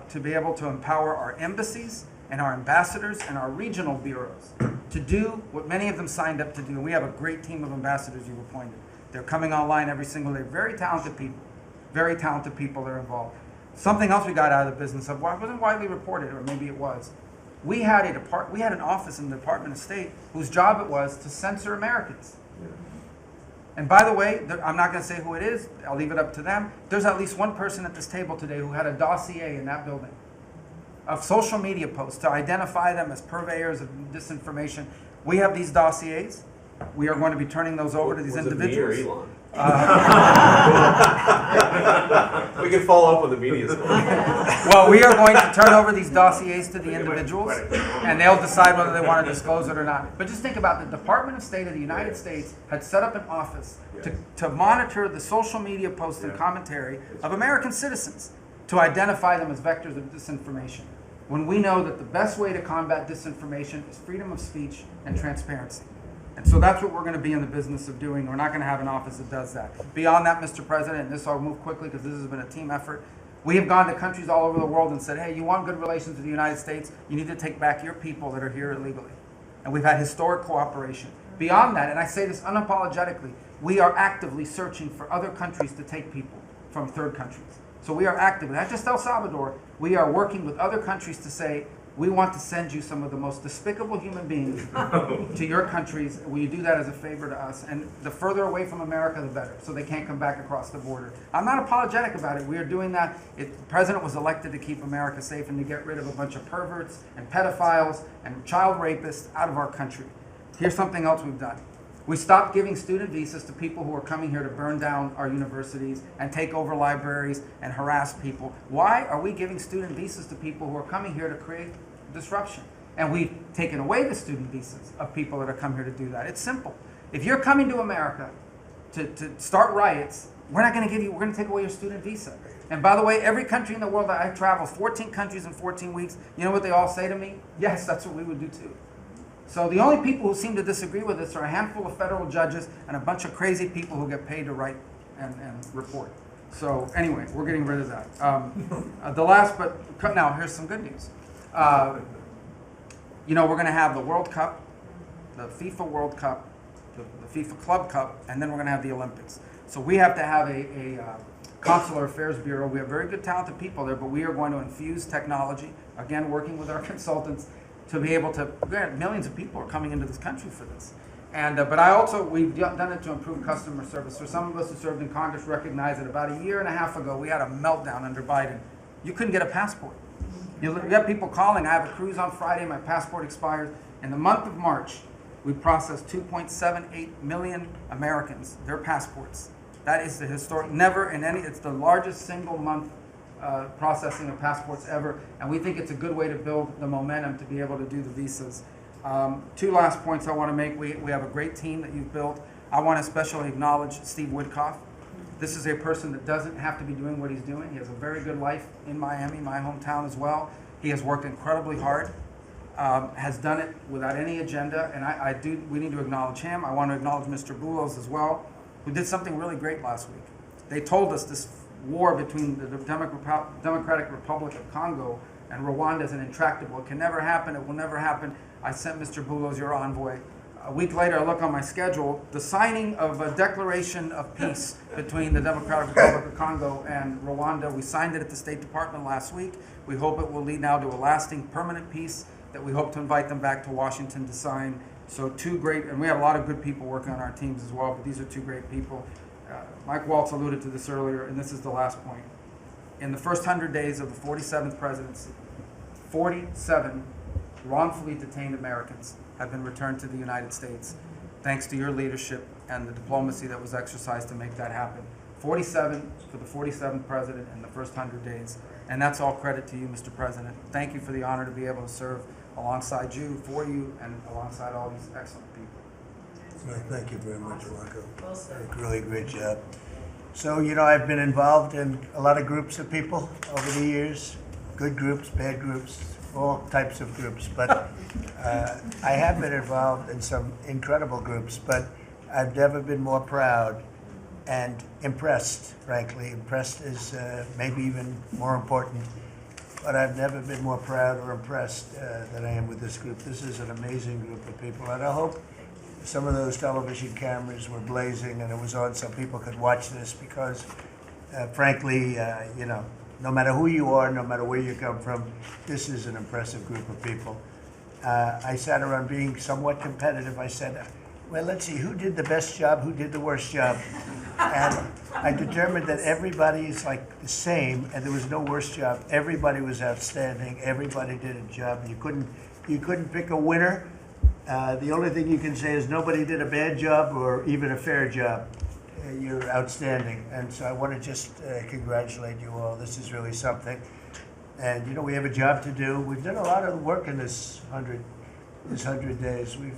to be able to empower our embassies and our ambassadors and our regional bureaus to do what many of them signed up to do. And we have a great team of ambassadors you've appointed. They're coming online every single day. Very talented people that are involved. Something else we got out of the business of, wasn't widely reported, or maybe it was. We had an office in the Department of State whose job it was to censor Americans. And by the way, I'm not going to say who it is. I'll leave it up to them. There's at least one person at this table today who had a dossier in that building of social media posts to identify them as purveyors of disinformation. We have these dossiers. We are going to be turning those over to these Was it individuals. me or Elon? We can follow up with the media story. Well, we are going to turn over these dossiers to the individuals, and they'll decide whether they want to disclose it or not. But just think about it. The Department of State of the United States had set up an office to monitor the social media posts and commentary of American citizens to identify them as vectors of disinformation, when we know that the best way to combat disinformation is freedom of speech and transparency. And so that's what we're going to be in the business of doing. We're not going to have an office that does that. Beyond that, Mr. President, and this I'll move quickly because this has been a team effort, we have gone to countries all over the world and said, hey, you want good relations with the United States, you need to take back your people that are here illegally. And we've had historic cooperation. Beyond that, and I say this unapologetically, we are actively searching for other countries to take people from third countries. So we are actively, not just El Salvador, we are working with other countries to say, we want to send you some of the most despicable human beings to your countries. Will you do that as a favor to us? And the further away from America, the better, so they can't come back across the border. I'm not apologetic about it. We are doing that. The president was elected to keep America safe and to get rid of a bunch of perverts and pedophiles and child rapists out of our country. Here's something else we've done. We stopped giving student visas to people who are coming here to burn down our universities and take over libraries and harass people. Why are we giving student visas to people who are coming here to create disruption? And we've taken away the student visas of people that are coming here to do that. It's simple. If you're coming to America to start riots, we're not going to give you, we're going to take away your student visa. And by the way, every country in the world that I travel, 14 countries in 14 weeks, you know what they all say to me? Yes, that's what we would do too. So the only people who seem to disagree with this are a handful of federal judges and a bunch of crazy people who get paid to write and report. So anyway, we're getting rid of that. The last, but now here's some good news. You know, we're going to have the World Cup, the FIFA World Cup, the FIFA Club Cup, and then we're going to have the Olympics. So we have to have a Consular Affairs Bureau. We have very good, talented people there, but we are going to infuse technology, again, working with our consultants, to be able to, millions of people are coming into this country for this. And, but we've done it to improve customer service. For some of us who served in Congress recognize that about a year and a half ago, we had a meltdown under Biden. You couldn't get a passport. You got people calling, I have a cruise on Friday, my passport expires. In the month of March, we processed 2.78 million Americans, their passports. That is the historic, never in any, it's the largest single month processing of passports ever, and we think it's a good way to build the momentum to be able to do the visas. Two last points I want to make. We have a great team that you've built. I want to especially acknowledge Steve Woodcock. This is a person that doesn't have to be doing what he's doing. He has a very good life in Miami, my hometown as well. He has worked incredibly hard, has done it without any agenda, and we need to acknowledge him. I want to acknowledge Mr. Boulos as well, who did something really great last week. They told us this war between the Democratic Republic of Congo and Rwanda is intractable. It can never happen. It will never happen. I sent Mr. Boulos, your envoy. A week later, I look on my schedule, the signing of a declaration of peace between the Democratic Republic of Congo and Rwanda. We signed it at the State Department last week. We hope it will lead now to a lasting, permanent peace that we hope to invite them back to Washington to sign. So two great, and we have a lot of good people working on our teams as well, but these are two great people. Mike Waltz alluded to this earlier, and this is the last point. In the first 100 days of the 47th presidency, 47 wrongfully detained Americans have been returned to the United States, thanks to your leadership and the diplomacy that was exercised to make that happen. 47 for the 47th president in the first 100 days. And that's all credit to you, Mr. President. Thank you for the honor to be able to serve alongside you, for you, and alongside all these excellent people. Well, thank you very much, Marco. Really great job. So, you know, I've been involved in a lot of groups of people over the years, good groups, bad groups, all types of groups. But I have been involved in some incredible groups, but I've never been more proud and impressed, frankly. Impressed is maybe even more important. But I've never been more proud or impressed than I am with this group. This is an amazing group of people, and I hope some of those television cameras were blazing and it was on so people could watch this because, frankly, you know, no matter who you are, no matter where you come from, this is an impressive group of people. I sat around being somewhat competitive. I said, well, let's see, who did the best job, who did the worst job? And I determined that everybody is like the same and there was no worst job. Everybody was outstanding. Everybody did a job. You couldn't pick a winner. The only thing you can say is nobody did a bad job or even a fair job. You're outstanding, and so I want to just congratulate you all. This is really something, and we have a job to do. We've done a lot of work in this 100 days. We've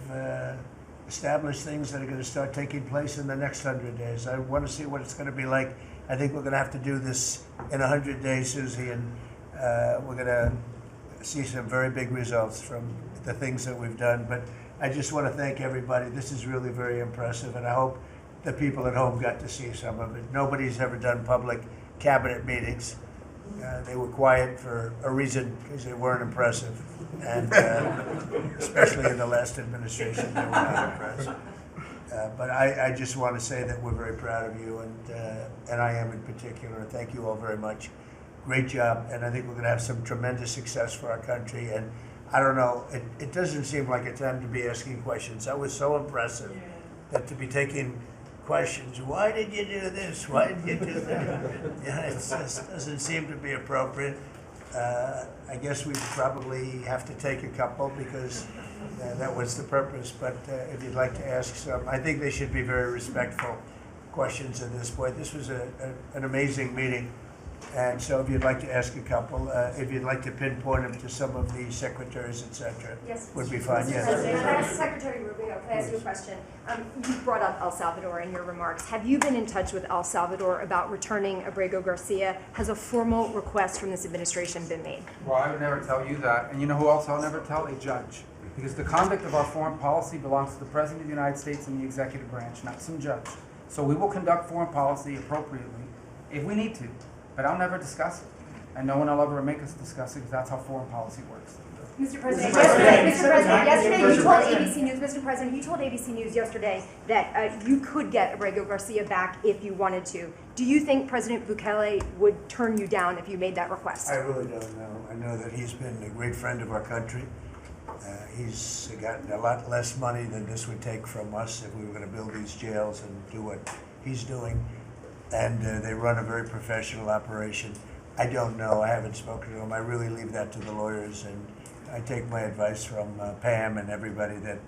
established things that are going to start taking place in the next 100 days. I want to see what it's going to be like. I think we're going to have to do this in 100 days, Susie, and we're going to see some very big results from the things that we've done. But I just want to thank everybody. This is really very impressive, and I hope the people at home got to see some of it. Nobody's ever done public cabinet meetings. They were quiet for a reason, because they weren't impressive. And especially in the last administration, they were not impressive. But I just want to say that we're very proud of you, and I am in particular. Thank you all very much. Great job, and I think we're going to have some tremendous success for our country. And I don't know, it doesn't seem like a time to be asking questions. That was so impressive, that to be taking questions, why did you do this? Why did you do that? It just doesn't seem to be appropriate. I guess we probably have to take a couple, because that was the purpose. But if you'd like to ask some, I think they should be very respectful questions at this point. This was an amazing meeting. And so if you'd like to ask a couple, if you'd like to pinpoint them to some of the secretaries, et cetera, would be fine. Yes. Secretary Rubio, can I ask you a question? You brought up El Salvador in your remarks. Have you been in touch with El Salvador about returning Abrego Garcia? Has a formal request from this administration been made? Well, I would never tell you that. And you know who else I'll never tell? A judge. Because the conduct of our foreign policy belongs to the President of the United States and the executive branch, not some judge. So we will conduct foreign policy appropriately if we need to. But I'll never discuss it. And no one will ever make us discuss it, because that's how foreign policy works. Mr. President, yesterday you told ABC News, Mr. President, you told ABC News yesterday that you could get Abrego Garcia back if you wanted to. Do you think President Bukele would turn you down if you made that request? I really don't know. I know that he's been a great friend of our country. He's gotten a lot less money than this would take from us if we were going to build these jails and do what he's doing. And they run a very professional operation. I don't know. I haven't spoken to him. I really leave that to the lawyers, and I take my advice from Pam and everybody that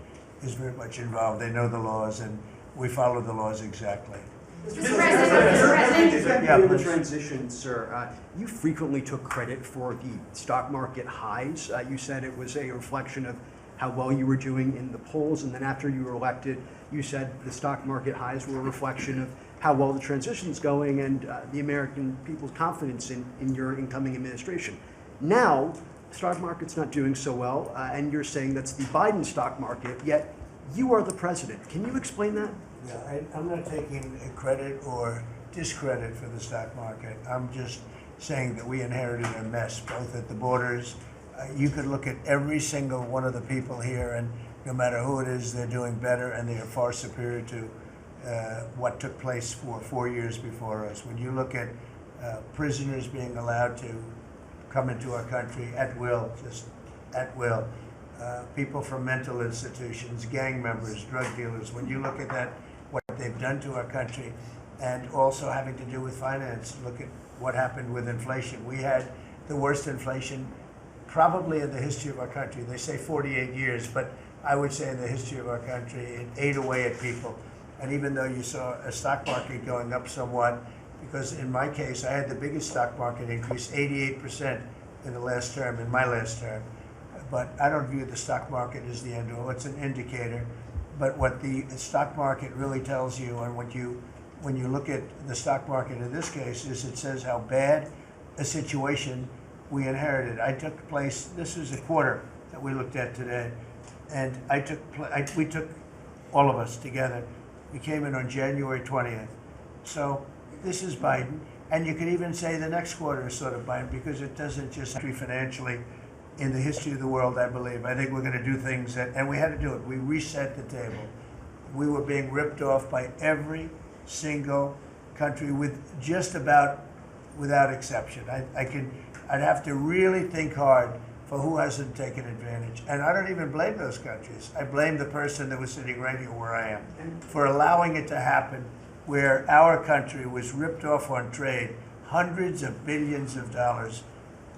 is very much involved. They know the laws, and we follow the laws exactly. Mr. President. Yeah, the transition, sir. You frequently took credit for the stock market highs. You said it was a reflection of how well you were doing in the polls, and then after you were elected, you said the stock market highs were a reflection of how well the transition's going and the American people's confidence in your incoming administration. Now, the stock market's not doing so well, and you're saying that's the Biden stock market, yet you are the president. Can you explain that? Yeah, I'm not taking credit or discredit for the stock market. I'm just saying that we inherited a mess, both at the borders. You could look at every single one of the people here, and no matter who it is, they're doing better, and they are far superior to what took place for 4 years before us. When you look at prisoners being allowed to come into our country at will, just at will, people from mental institutions, gang members, drug dealers, when you look at that, what they've done to our country, and also having to do with finance, look at what happened with inflation. We had the worst inflation probably in the history of our country. They say 48 years, but I would say in the history of our country, it ate away at people. And even though you saw a stock market going up somewhat, because in my case, I had the biggest stock market increase, 88% in the last term, in my last term. But I don't view the stock market as the end all. It's an indicator. But what the stock market really tells you, and when you look at the stock market in this case, is it says how bad a situation we inherited. This was a quarter that we looked at today, and we took all of us together. We came in on January 20th. So this is Biden. And you could even say the next quarter is sort of Biden, because it doesn't just financially in the history of the world, I believe. I think we're going to do things and we had to do it. We reset the table. We were being ripped off by every single country without exception. I'd have to really think hard for who hasn't taken advantage. And I don't even blame those countries. I blame the person that was sitting right here where I am for allowing it to happen, where our country was ripped off on trade, hundreds of billions of dollars,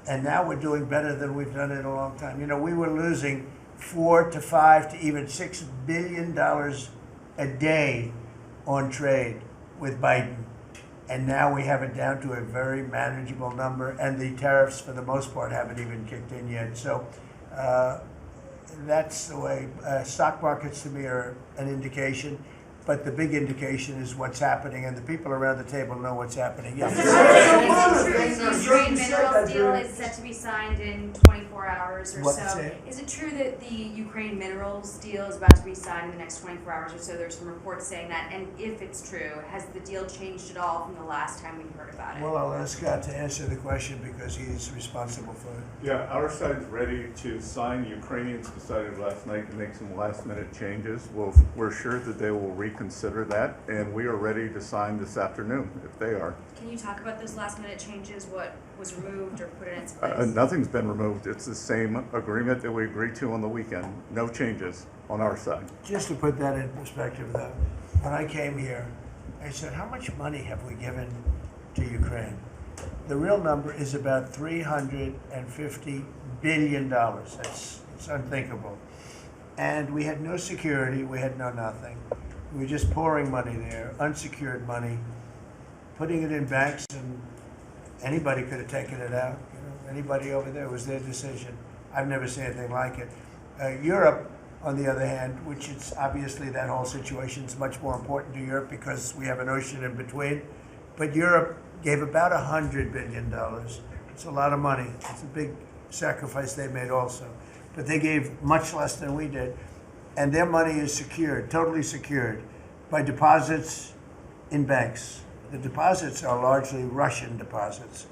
and now we're doing better than we've done in a long time. You know, we were losing $4 to $5 to even $6 billion a day on trade with Biden. And now we have it down to a very manageable number, and the tariffs, for the most part, haven't even kicked in yet. So that's the way. Stock markets, to me, are an indication. But the big indication is what's happening, and the people around the table know what's happening. Yes. The Ukraine minerals deal is set to be signed in 24 hours or What's so. it? Is it true that the Ukraine minerals deal is about to be signed in the next 24 hours or so? There's some reports saying that. And if it's true, has the deal changed at all from the last time we heard about it? Well, I'll ask Scott to answer the question because he's responsible for it. Yeah, our side's ready to sign. Ukrainians decided last night to make some last-minute changes. We're sure that they will reconsider that, and we are ready to sign this afternoon if they are. Can you talk about those last-minute changes? What was removed or put in its place? Nothing's been removed. It's the same agreement that we agreed to on the weekend. No changes on our side. Just to put that in perspective, though, when I came here, I said, how much money have we given to Ukraine? The real number is about $350 billion. It's unthinkable. And we had no security. We had no nothing. We were just pouring money there, unsecured money, putting it in banks, and anybody could have taken it out. You know, anybody over there, it was their decision. I've never seen anything like it. Europe, on the other hand, which is obviously that whole situation is much more important to Europe because we have an ocean in between. But Europe gave about $100 billion. It's a lot of money. It's a big sacrifice they made also. But they gave much less than we did. And their money is secured, totally secured, by deposits in banks. The deposits are largely Russian deposits.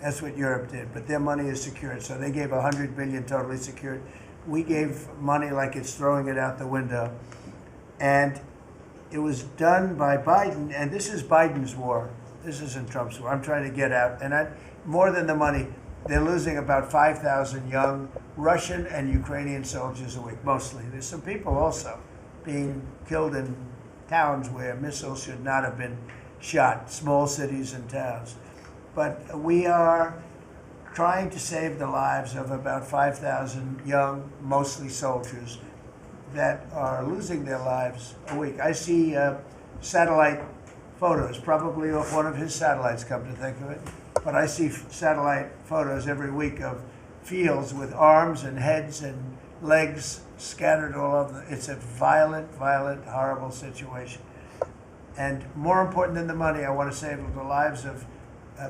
That's what Europe did, but their money is secured. So they gave $100 billion totally secured. We gave money like it's throwing it out the window. And it was done by Biden, and this is Biden's war. This isn't Trump's war. I'm trying to get out. And more than the money, they're losing about 5,000 young Russian and Ukrainian soldiers a week, mostly. There's some people also being killed in towns where missiles should not have been shot, small cities and towns. But we are trying to save the lives of about 5,000 young, mostly soldiers, that are losing their lives a week. I see satellite photos, probably off one of his satellites, come to think of it. But I see satellite photos every week of fields with arms and heads and legs scattered all over. It's a violent, violent, horrible situation. And more important than the money, I want to save the lives of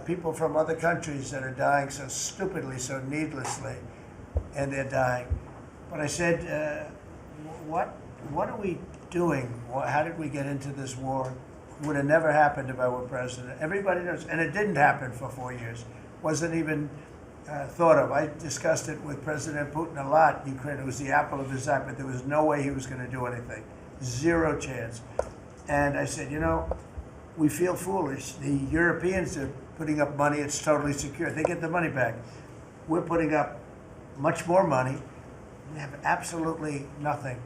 people from other countries that are dying so stupidly, so needlessly, and they're dying. But I said, what are we doing? How did we get into this war? It would have never happened if I were president. Everybody knows, and it didn't happen for 4 years. Wasn't even thought of. I discussed it with President Putin a lot. Ukraine was the apple of his eye, but there was no way he was going to do anything. Zero chance. And I said, you know, we feel foolish. The Europeans are putting up money. It's totally secure. They get the money back. We're putting up much more money. We have absolutely nothing.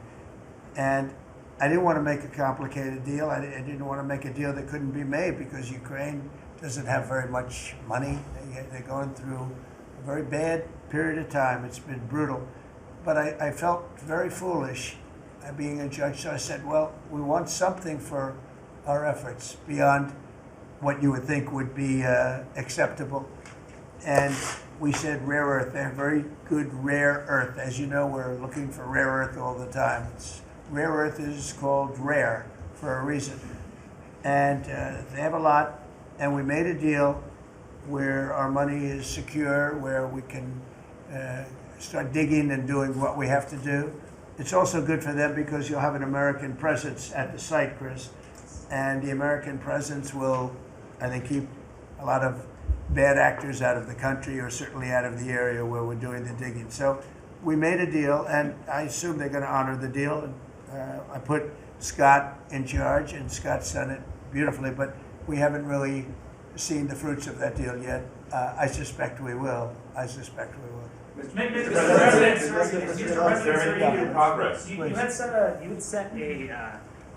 And I didn't want to make a complicated deal. I didn't want to make a deal that couldn't be made because Ukraine doesn't have very much money. They're going through a very bad period of time. It's been brutal. But I felt very foolish being a judge. So I said, well, we want something for our efforts beyond what you would think would be acceptable. And we said rare earth. They have very good rare earth. As you know, we're looking for rare earth all the time. Rare earth is called rare for a reason. And they have a lot. And we made a deal where our money is secure, where we can start digging and doing what we have to do. It's also good for them because you'll have an American presence at the site, Chris. And the American presence will, I think, keep a lot of bad actors out of the country, or certainly out of the area where we're doing the digging. So we made a deal, and I assume they're going to honor the deal. And, I put Scott in charge, and Scott's done it beautifully, but we haven't really seen the fruits of that deal yet. I suspect we will. Mr. President, in progress. You had set a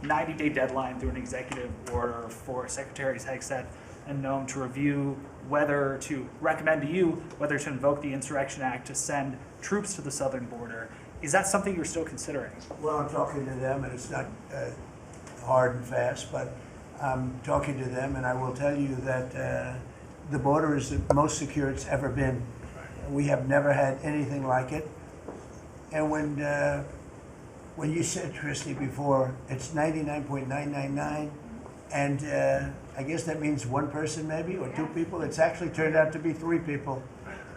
90-day deadline through an executive order for Secretaries Hegseth and Noam to review whether to recommend to you whether to invoke the Insurrection Act to send troops to the southern border. Is that something you're still considering? Well, I'm talking to them, and it's not hard and fast, but I'm talking to them, and I will tell you that the border is the most secure it's ever been. We have never had anything like it. And when you said, Christy, before, it's 99.999, and I guess that means one person maybe, or two people. It's actually turned out to be 3 people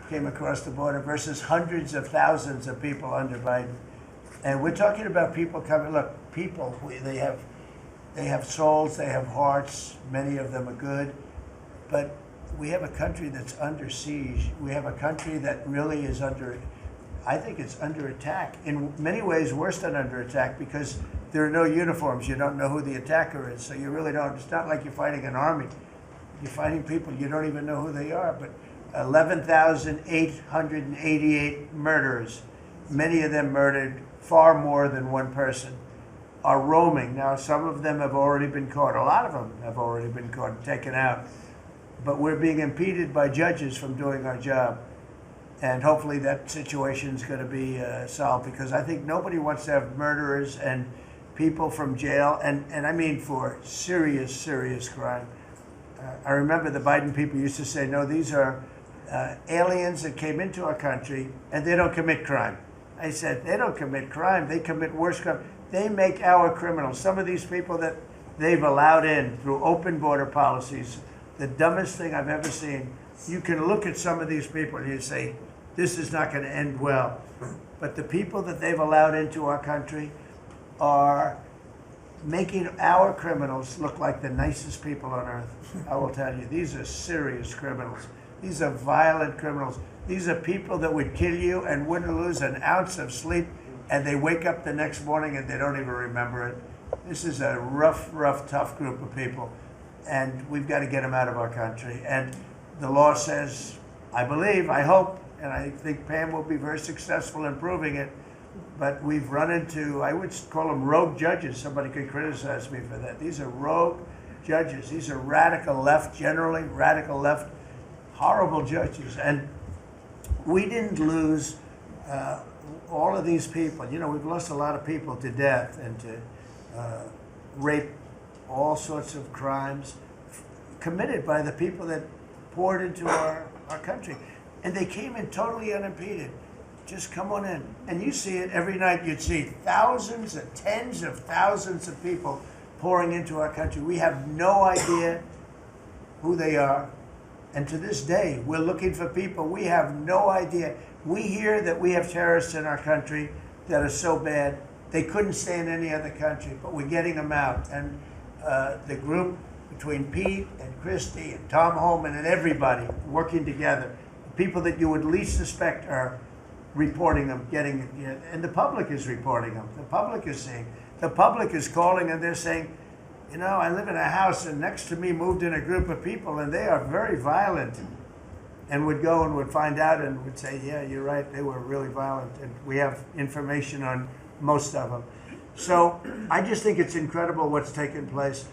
came across the border versus hundreds of thousands of people under Biden. And we're talking about people coming, look, people, they have souls, they have hearts, many of them are good, but we have a country that's under siege. We have a country that really is I think it's under attack. In many ways, worse than under attack, because there are no uniforms. You don't know who the attacker is, so you really don't. It's not like you're fighting an army. You're fighting people, you don't even know who they are. But 11,888 murderers, many of them murdered far more than one person, are roaming. Now, some of them have already been caught. A lot of them have already been caught and taken out. But we're being impeded by judges from doing our job. And hopefully that situation is going to be solved, because I think nobody wants to have murderers and people from jail, and I mean for serious, serious crime. I remember the Biden people used to say, no, these are aliens that came into our country and they don't commit crime. I said, they don't commit crime, they commit worse crime. They make our criminals. Some of these people that they've allowed in through open border policies, the dumbest thing I've ever seen. You can look at some of these people and you say, this is not going to end well. But the people that they've allowed into our country are making our criminals look like the nicest people on earth. I will tell you, these are serious criminals. These are violent criminals. These are people that would kill you and wouldn't lose an ounce of sleep, and they wake up the next morning and they don't even remember it. This is a rough, tough group of people, and we've got to get them out of our country. And the law says, I believe, I hope, and I think Pam will be very successful in proving it, but we've run into, I would call them rogue judges. Somebody could criticize me for that. These are rogue judges. These are radical left, generally radical left, horrible judges. And we didn't lose all of these people. You know, we've lost a lot of people to death and to rape, all sorts of crimes committed by the people that poured into our country. And they came in totally unimpeded. Just come on in. And you see it every night. You'd see thousands and tens of thousands of people pouring into our country. We have no idea who they are. And to this day, we're looking for people. We have no idea. We hear that we have terrorists in our country that are so bad, they couldn't stay in any other country, but we're getting them out. And the group between Pete and Christy and Tom Holman and everybody working together, people that you would least suspect are reporting them, and the public is reporting them. The public is seeing. The public is calling and they're saying, you know, I live in a house and next to me moved in a group of people and they are very violent, and would go and would find out and would say, yeah, you're right, they were really violent, and we have information on most of them. So I just think it's incredible what's taken place.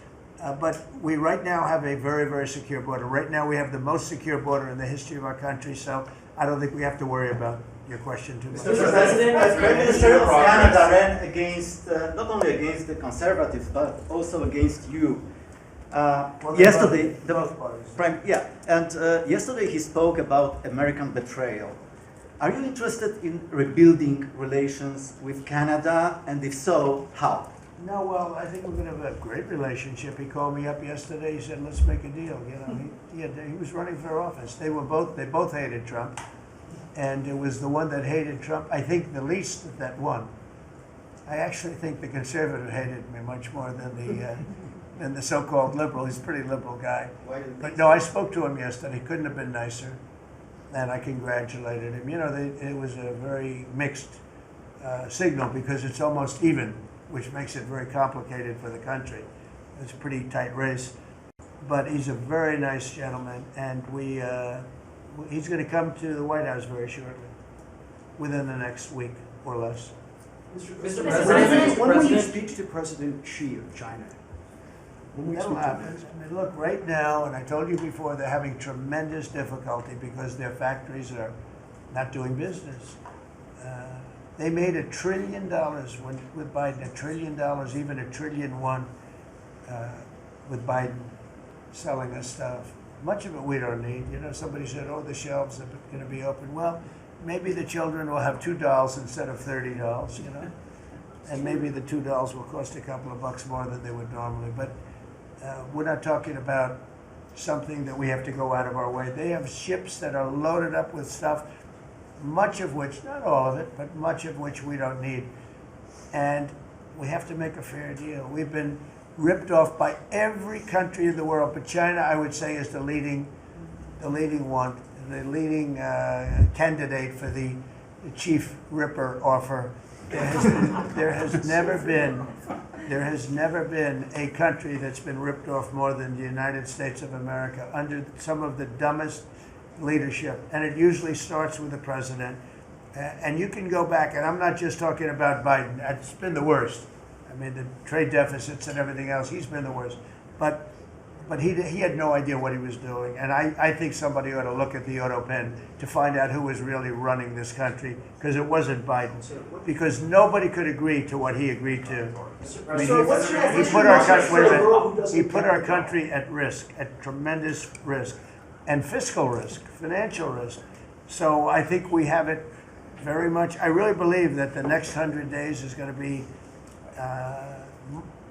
But we right now have a very, very secure border. Right now we have the most secure border in the history of our country, so I don't think we have to worry about your question too much. Mr. President, as Prime Minister of Canada ran against, not only against the Conservatives, but also against you. Yesterday, yesterday he spoke about American betrayal. Are you interested in rebuilding relations with Canada, and if so, how? No, well, I think we're going to have a great relationship. He called me up yesterday. He said, "Let's make a deal." You know, he was running for office. They both hated Trump, and it was the one that hated Trump, I think, the least that won. I actually think the conservative hated me much more than the so-called liberal. He's a pretty liberal guy. But no, I spoke to him yesterday. Couldn't have been nicer, and I congratulated him. You know, it was a very mixed signal, because it's almost even, which makes it very complicated for the country. It's a pretty tight race. But he's a very nice gentleman, and he's going to come to the White House very shortly, within the next week or less. Mr. President, when will you speak to President Xi of China? That'll happen. I mean, look, right now, and I told you before, they're having tremendous difficulty because their factories are not doing business. They made $1 trillion with Biden, $1 trillion, even $1.1 trillion with Biden selling us stuff. Much of it we don't need. You know, somebody said, oh, the shelves are going to be open. Well, maybe the children will have $2 instead of $30, you know. And maybe the $2 will cost a couple of bucks more than they would normally. But we're not talking about something that we have to go out of our way. They have ships that are loaded up with stuff, much of which, not all of it, but much of which we don't need. And we have to make a fair deal. We've been ripped off by every country in the world, but China, I would say, is the leading one, the leading candidate for the chief ripper offer. There has never been a country that's been ripped off more than the United States of America under some of the dumbest leadership. And it usually starts with the president. And you can go back, and I'm not just talking about Biden. It's been the worst. I mean, the trade deficits and everything else, he's been the worst. But he had no idea what he was doing. And I think somebody ought to look at the auto pen to find out who was really running this country, because it wasn't Biden. Because nobody could agree to what he agreed to. I mean, he put our country at risk, at tremendous risk, and fiscal risk, financial risk. So I think we have it very much. I really believe that the next 100 days is going to be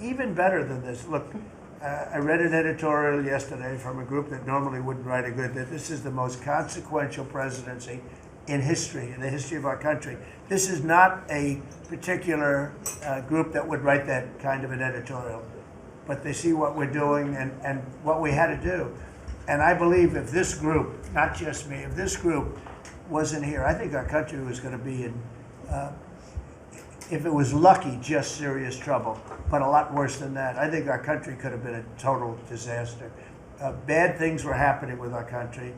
even better than this. Look, I read an editorial yesterday from a group that normally wouldn't write a good, that this is the most consequential presidency in history, in the history of our country. This is not a particular group that would write that kind of an editorial, but they see what we're doing and what we had to do. And I believe if this group, not just me, if this group wasn't here, I think our country was going to be in, if it was lucky, just serious trouble, but a lot worse than that. I think our country could have been a total disaster. Bad things were happening with our country,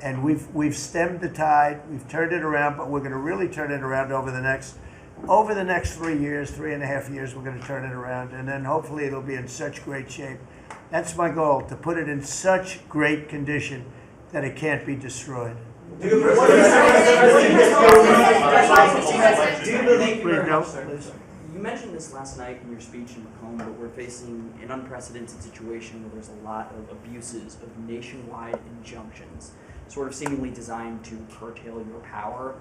and we've stemmed the tide, we've turned it around, but we're going to really turn it around over the next 3 years, 3.5 years, we're going to turn it around, and then hopefully it'll be in such great shape. That's my goal, to put it in such great condition that it can't be destroyed. Thank you very much, sir. You mentioned this last night in your speech in Macomb, but we're facing an unprecedented situation where there's a lot of abuses of nationwide injunctions, sort of seemingly designed to curtail your power,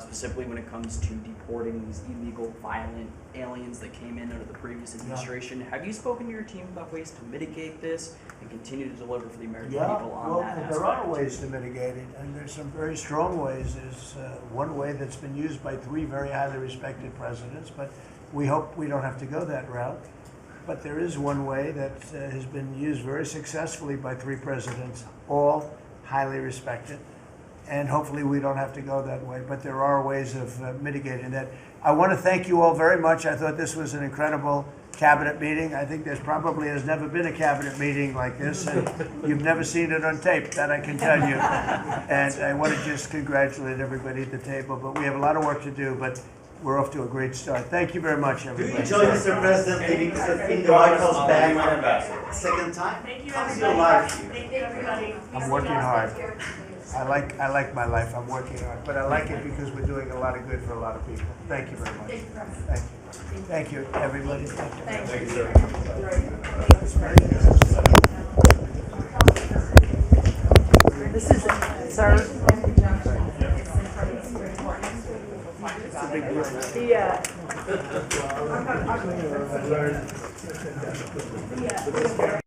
specifically when it comes to deporting these illegal, violent aliens that came in under the previous administration. Yeah. Have you spoken to your team about ways to mitigate this and continue to deliver for the American people on that aspect? There are ways to mitigate it, and there's some very strong ways. There's one way that's been used by 3 very highly respected presidents, but we hope we don't have to go that route. But there is one way that has been used very successfully by 3 presidents, all highly respected. And hopefully we don't have to go that way. But there are ways of mitigating that. I want to thank you all very much. I thought this was an incredible cabinet meeting. I think there's probably has never been a cabinet meeting like this. And you've never seen it on tape, that I can tell you. And I want to just congratulate everybody at the table. But we have a lot of work to do, but we're off to a great start. Thank you very much, everybody. Do you enjoy, Mr. President, taking the White House back second time? Thank you, How's your life? Thank you, everybody. I'm working hard. I like my life. I'm working hard, but I like it because we're doing a lot of good for a lot of people. Thank you very much. Thank you. Thank you, everybody. Thank you, sir. This is, sir. Yeah.